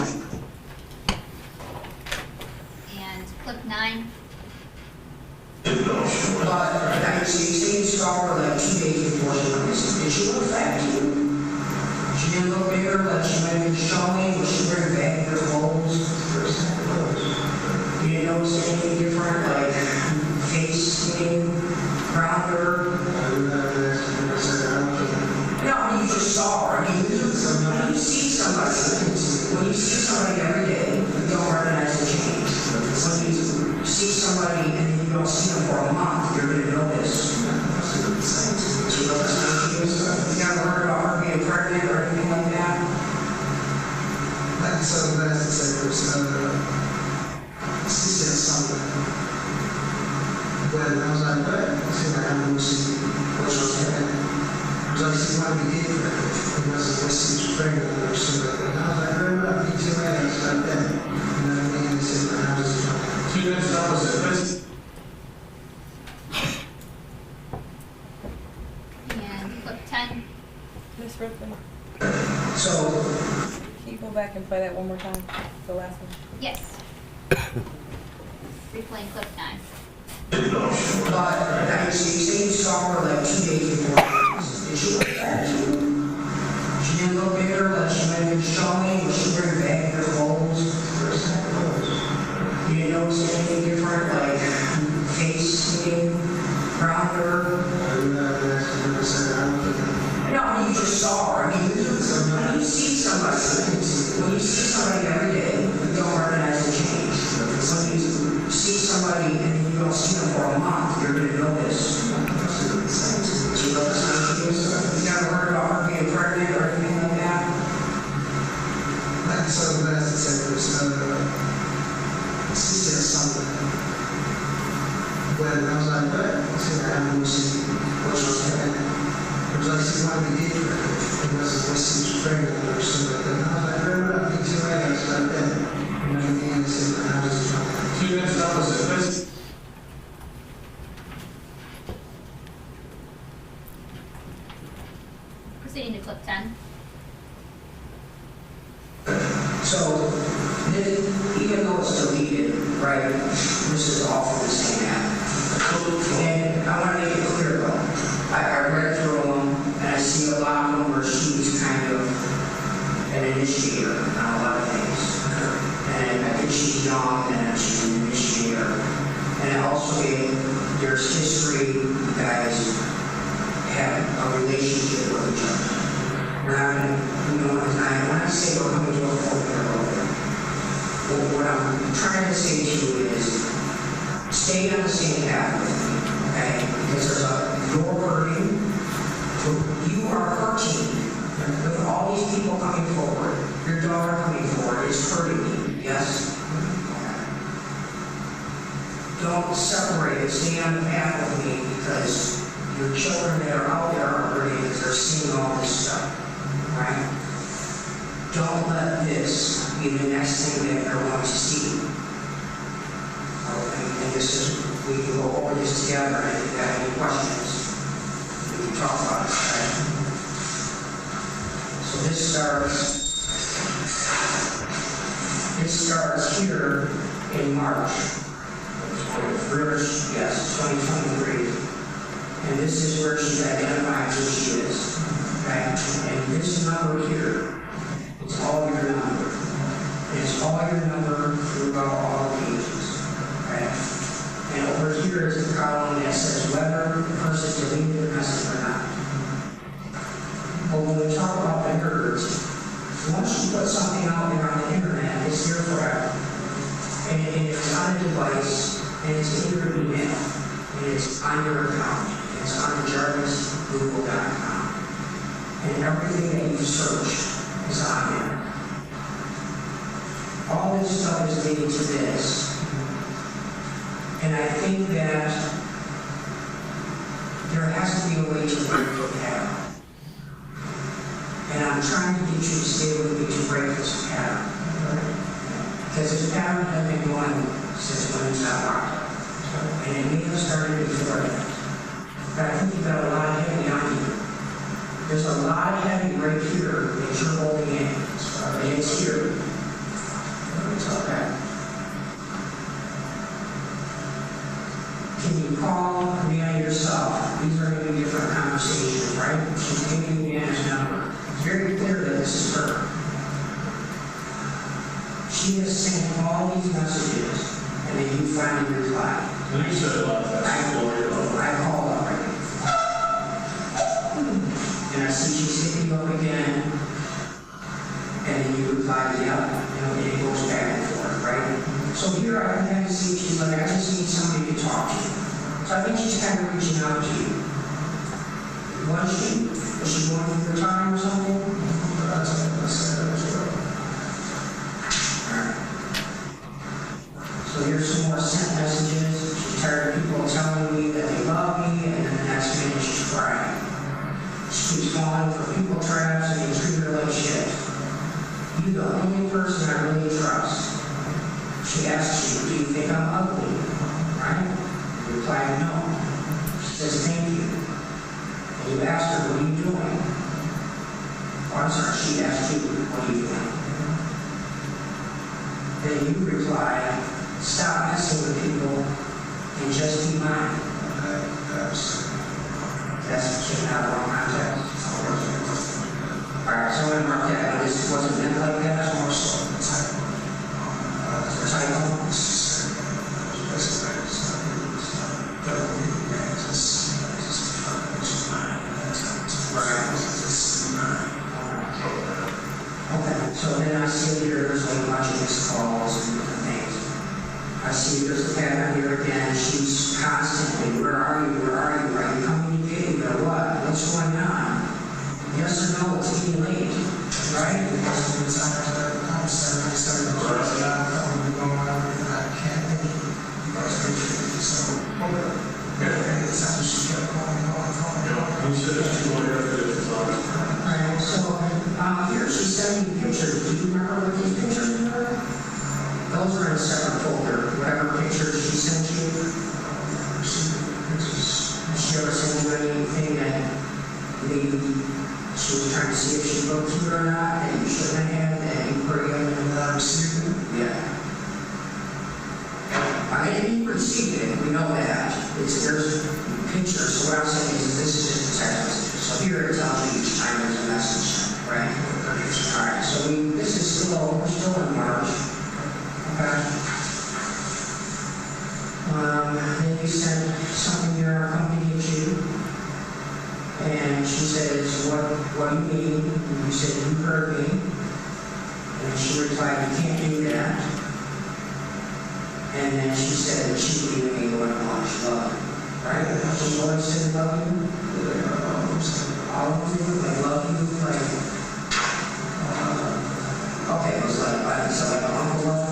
And clip 9. Didn't know she was. But I see you saw her like 2 days before she went missing. Did she look fat to you? She didn't look bigger, like she might have been showing. Was she wearing baggy clothes? You didn't notice anything different, like face skin, rounder? No, you just saw her. I mean, when you see somebody every day, you don't recognize the change. When you see somebody and you don't see them for a month, you're going to notice. You never heard about her being pregnant or anything like that? That's something that's she said something. But I was like, what? I said, I'm going to see what she's having. I was like, she might be different. Because she was pregnant or something like that. And I was like, girl, I'll beat your ass like that. You know what I mean? They said, I was just like, 2 minutes, that was it. And clip 10. Ms. Ripley, so, can you go back and play that one more time? The last one? Yes. Replaying clip 9. but I see you saw her like 2 days before. Did she look fat to you? She didn't look bigger, like she might have been showing. Was she wearing baggy clothes? You didn't notice anything different, like face skin, rounder? No, you just saw her. I mean, when you see somebody every day, you don't recognize the change. When you see somebody and you don't see them for a month, you're going to notice. You never heard about her being pregnant or anything like that? That's something that's she said something. But I was like, what? I said, I'm going to see what she's having. It was like she might be different. Because when she was pregnant or something like that. And I was like, girl, I'll beat your ass like that. You know what I mean? They said, I was just like, 2 minutes, that was it. Proceeding to clip 10. so, even though it's deleted, right, this is all from the same app. And I want to make it clear though, there's history, you guys have a relationship with each other. We're not gonna, when I say we're coming to a point here, what I'm trying to say to you is, stay on the same path with me, okay? Because you're hurting, you are hurting. With all these people coming forward, your daughter coming forward is hurting you, yes? Don't separate it, stay on the path with me, because your children that are out there are hurting because they're seeing all this stuff, right? Don't let this be the next thing that they're going to see. And this is, we can go over this together, and if you have any questions, we can talk about it, right? So this starts here in March. Riverside, yes, 2023. And this is where she's identified who she is. Okay? And this number here, it's all your number. It's all your number throughout all the pages. Okay? And over here is the column that says whether the person deleted the message or not. But when we talk about the herds, once you put something out there on the internet, it's here forever. And it's on a device, and it's in your email, and it's on your account. It's on jarvisgoogle.com. And everything that you search is on there. All this stuff is leading to this. And I think that there has to be a way to break the pattern. And I'm trying to get you to stay with me to break this pattern. Because this pattern has been going since when it's not locked up. And it may have started before that. But I think you've got a lot of heavy on you. There's a lot of heavy right here that you're holding in. And it's here. It's okay. Can you call Amanda yourself? These are going to be different conversations, right? She's giving you Anna's number. It's very clear that this is her. She has sent all these messages, and then you finally reply. You said a lot of that. I called already. And I see she's hitting you up again, and then you reply to the other. And it goes back and forth, right? So here I can kind of see she's like, I just need somebody to talk to. So I think she's kind of reaching out to you. Was she? Was she going through her time or something? Alright. So here's some more sent messages. She's tired of people telling me that they love me, and then the next minute she's crying. She keeps falling for people traps, and they treat her like shit. You're the only person I really trust. She asks you, do you think I'm ugly? Right? You reply, no. She says, thank you. And you ask her, what are you doing? Oh, I'm sorry, she asked you, what are you doing? Then you reply, stop messing with people and just be mine. That's not a wrong context. Alright, so I'm going to mark that, but this wasn't meant like that. More so the typo. The typo? Okay, so then I see here there's like a bunch of missed calls and different things. I see there's a pattern here again. She's constantly, where are you? Are you coming to get me or what? What's going on? Yes or no, it's getting late, right? Because of the time that I'm starting to crazy out, I'm going on, I can't make it. You guys are crazy, so, okay, it's how she kept calling on the phone. You said that you wanted to do this. Alright, so, here she's sending me pictures. Do you remember what these pictures were? Those are in a separate folder. Whatever pictures she sent you. Did she ever send you anything that maybe she was trying to see if she looked to it or not, and you shouldn't have, that you put in and received it? Yeah. I mean, you received it, we know that. There's pictures, so what I'm saying is this is just a text message. So here it tells you each time there's a message, right? Alright, so this is we're still in March. Okay. Then you send some what do you mean? And you said, you heard me. And she replied, you can't do that. And then she said that she believed me when she loved me. Right? That's what Lord said, love you. All of you, I love you. Like, okay, it was like an uncle love.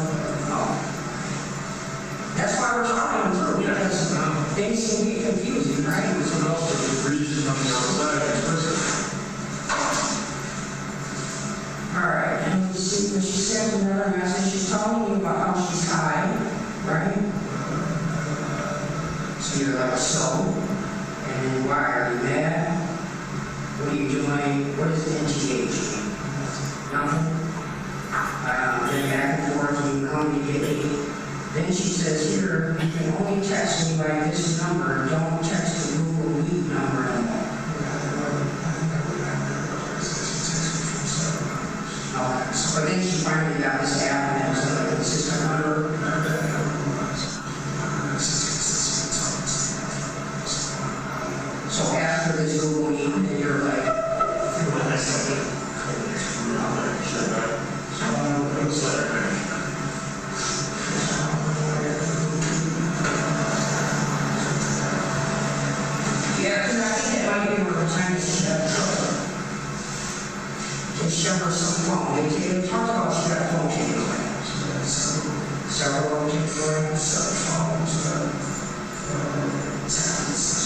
Oh. That's why we're talking through, because things can be confusing, right? So also the reason on the outside. All right, and we see when she said in another message, she's telling you about how she's high, right? So you're like, so, and then why are you mad? What are you doing? What is the NTH? Nothing. Then back and forth, you come to get me. Then she says here, you can only text me by this number. Don't text the Google Meet number anymore. But then she finally got this app and it was like a consistent number. So after this Google Meet, then you're like, yeah, because I think that might be one of the times they show her some phone. They talked about she got a phone taken away. Several phone taken away. Cell phones, tablets.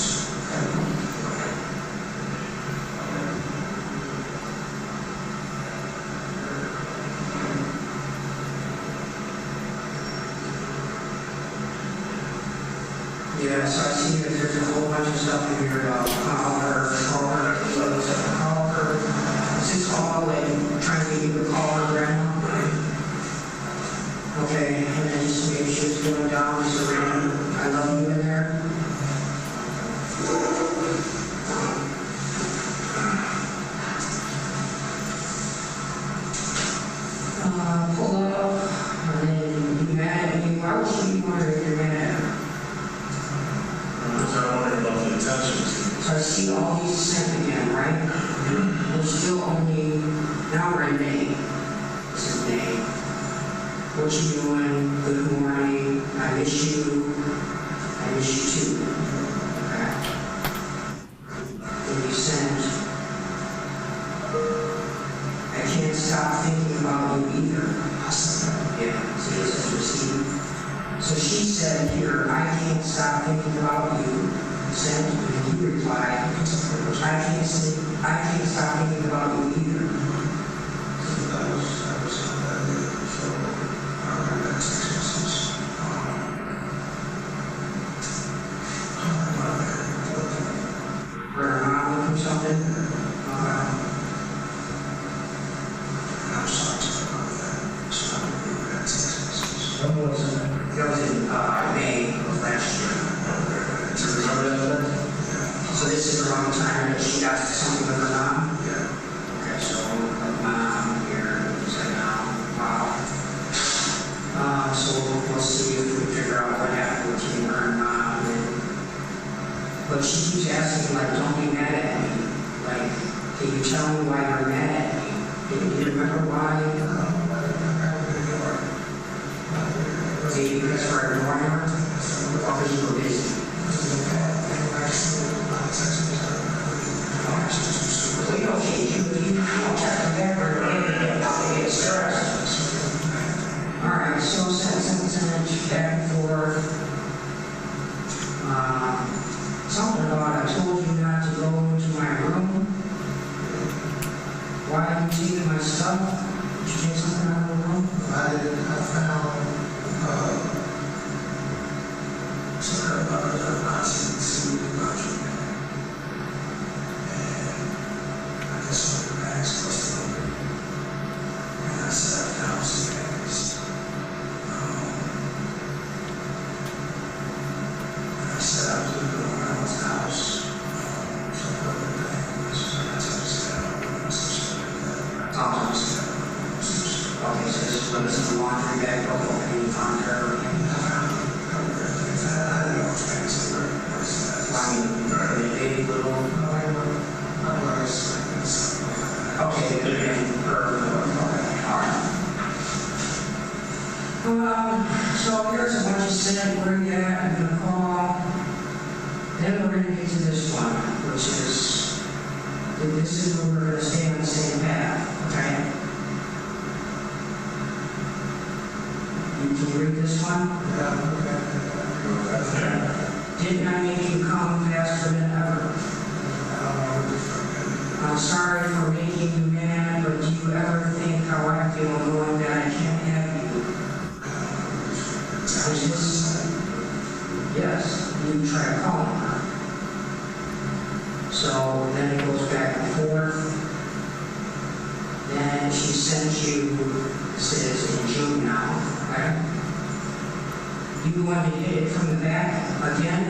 Yeah, so I see that there's a whole bunch of stuff in here about call her, Is this all like trying to get you to call her grandma? Okay, and then just maybe she was going down, just a random, I love you in there. Pull up, and then be mad at me. Why would she be wondering if you're mad at her? So I see all these sent again, right? We're still only, now we're in May. This is May. What you doing? Good morning. I miss you. I miss you too. Okay. Then you sent, I can't stop thinking about you either. Yeah, see, it says receive. So she said here, I can't stop thinking about you. Sent, and you replied, I can't stop thinking about you either. Where her mom looking for something? I'm sorry about that. That was in May of last year. So this is around the time that she got something with her mom? Yeah. Okay, so her mom here, say now, wow. So we'll see if we figure out what happened between her and mom. But she keeps asking, like, don't be mad at me. Like, can you tell me why you're mad at me? Do you remember why? Maybe because we're ignoring her? Or because you were busy? So you don't change you, you don't check them back or anything, they get stressed. Alright, so sent back and forth. Something about I told you not to go into my room. Why are you taking my stuff? Did you take something out of the room? I found some of the nonsense about you. Some of the bags close to them. And I sat downstairs. I sat out to the door around the house. Some other things. And I took a step. Okay, so this is when this is the laundry bag and you found her again? I know it's fancy. I mean, a big little... said, bring that, I'm gonna call. Then we're gonna get to this one, which is, this is where we're gonna stay on the same path, okay? Can you read this one? Didn't I make you come faster than ever? I'm sorry for making you mad, but do you ever think how I feel knowing that I can't have you? Is this? Yes, you try calling her. So then it goes back and forth. Then she sent you, says in June now, okay? You want to hit it from the back again?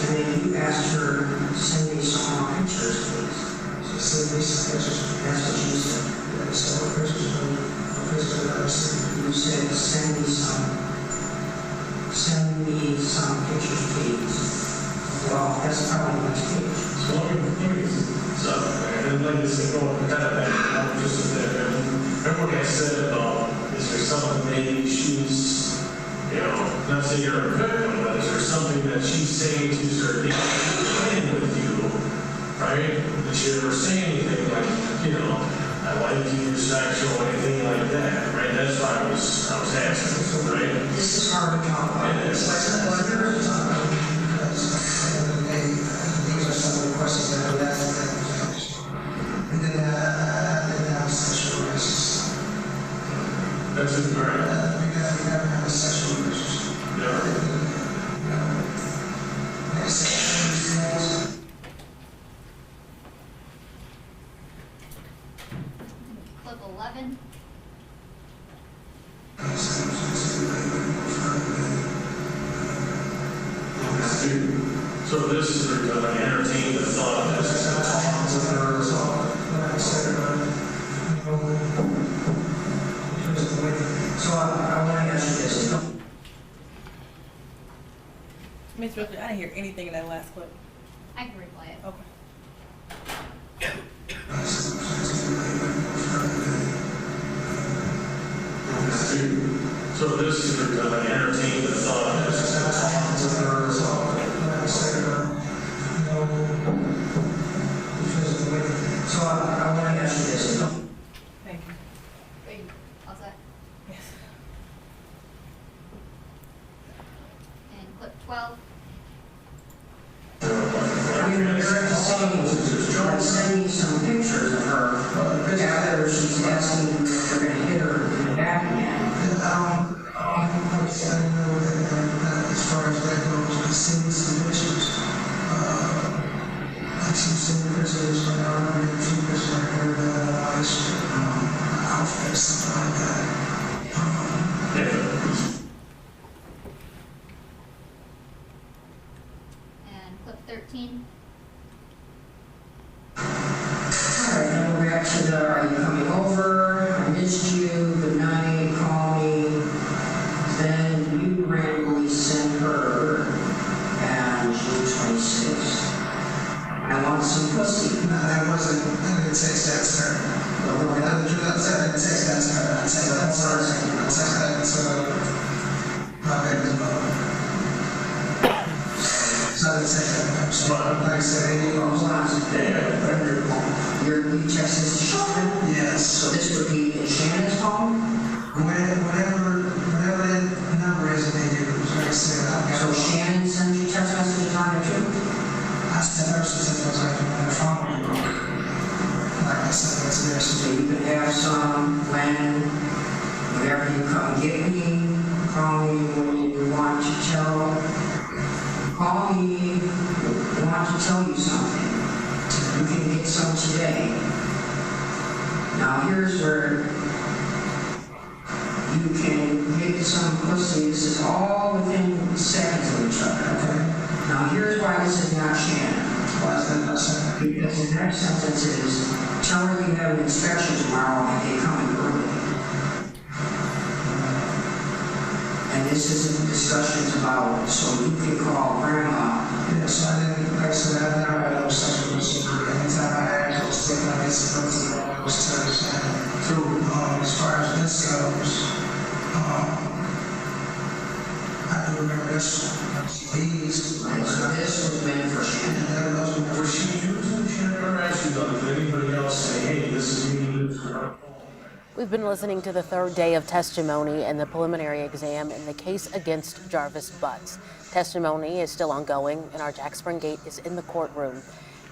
And then you asked her to send me some more pictures, please. She said me some pictures. That's what you said. Yeah, so what pictures that I seen? You said, send me some pictures, please. Well, that's probably the next page. So let me so, and like this, going kind of back, I'm just there. Remember what I said about, is there something maybe she's, not saying you're a victim, but is there something that she's saying to her, playing with you, right? Did she ever say anything like, I like you, sexual, anything like that, right? That's why I was asking, right? This is hard to talk about. It is. These are some of the questions that I asked. And then I didn't have sexual relations. That's it, right? We never had a sexual relationship. Never. Clip 11. So this is going to entertain the thought of this. So I want to ask you this. Ms. Ripley, I didn't hear anything in that last clip. I can replay it. Okay. So this is going to entertain the thought of this. So I want to ask you this. Thank you. Are you all set? Yes. And clip 12. Send me some pictures of her after she's asking if we're going to hit her in the back again. As far as that goes, I send me some pictures. I see some pictures when I remember a few pictures of her outfit, something like that. And clip 13. Alright, now we're back to the, are you coming over? I missed you, good night, call me. Then you randomly sent her on June 26th. I want some pussy. No, I didn't text that to her. I didn't text that to her. I texted that to her. I texted that to my baby's mother. So I didn't text that to her. So like I said, Hold on. You text this to Shannon? yes. So this would be in Shannon's phone? Whatever that number is that they use, like I said, So Shannon sends you text messages on it too? I sent her some text messages on her phone. Like I said, that's there. So you can have some when, whenever you come get me, call me when you want to tell, call me, I want to tell you something. You can get some today. Now here's where you can get some pussy. This is all within seconds of each other, okay? Now here's why this is not Shannon. Why is that not Shannon? Because the next sentence is, tell her you have an inspection tomorrow and they coming early. And this isn't discussions about, so you can call grandma. Yeah, so I didn't, like I said, I never had no sexual relationship. Anytime I asked, I was thinking I made some pussy, I was telling Shannon. As far as this goes, We've been listening to the third day of testimony and the preliminary exam in the case against Jarvis Butts. Testimony is still ongoing, and our Jack Springate is in the courtroom.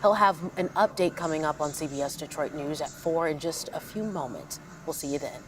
He'll have an update coming up on CBS Detroit News at 4 in just a few moments. We'll see you then.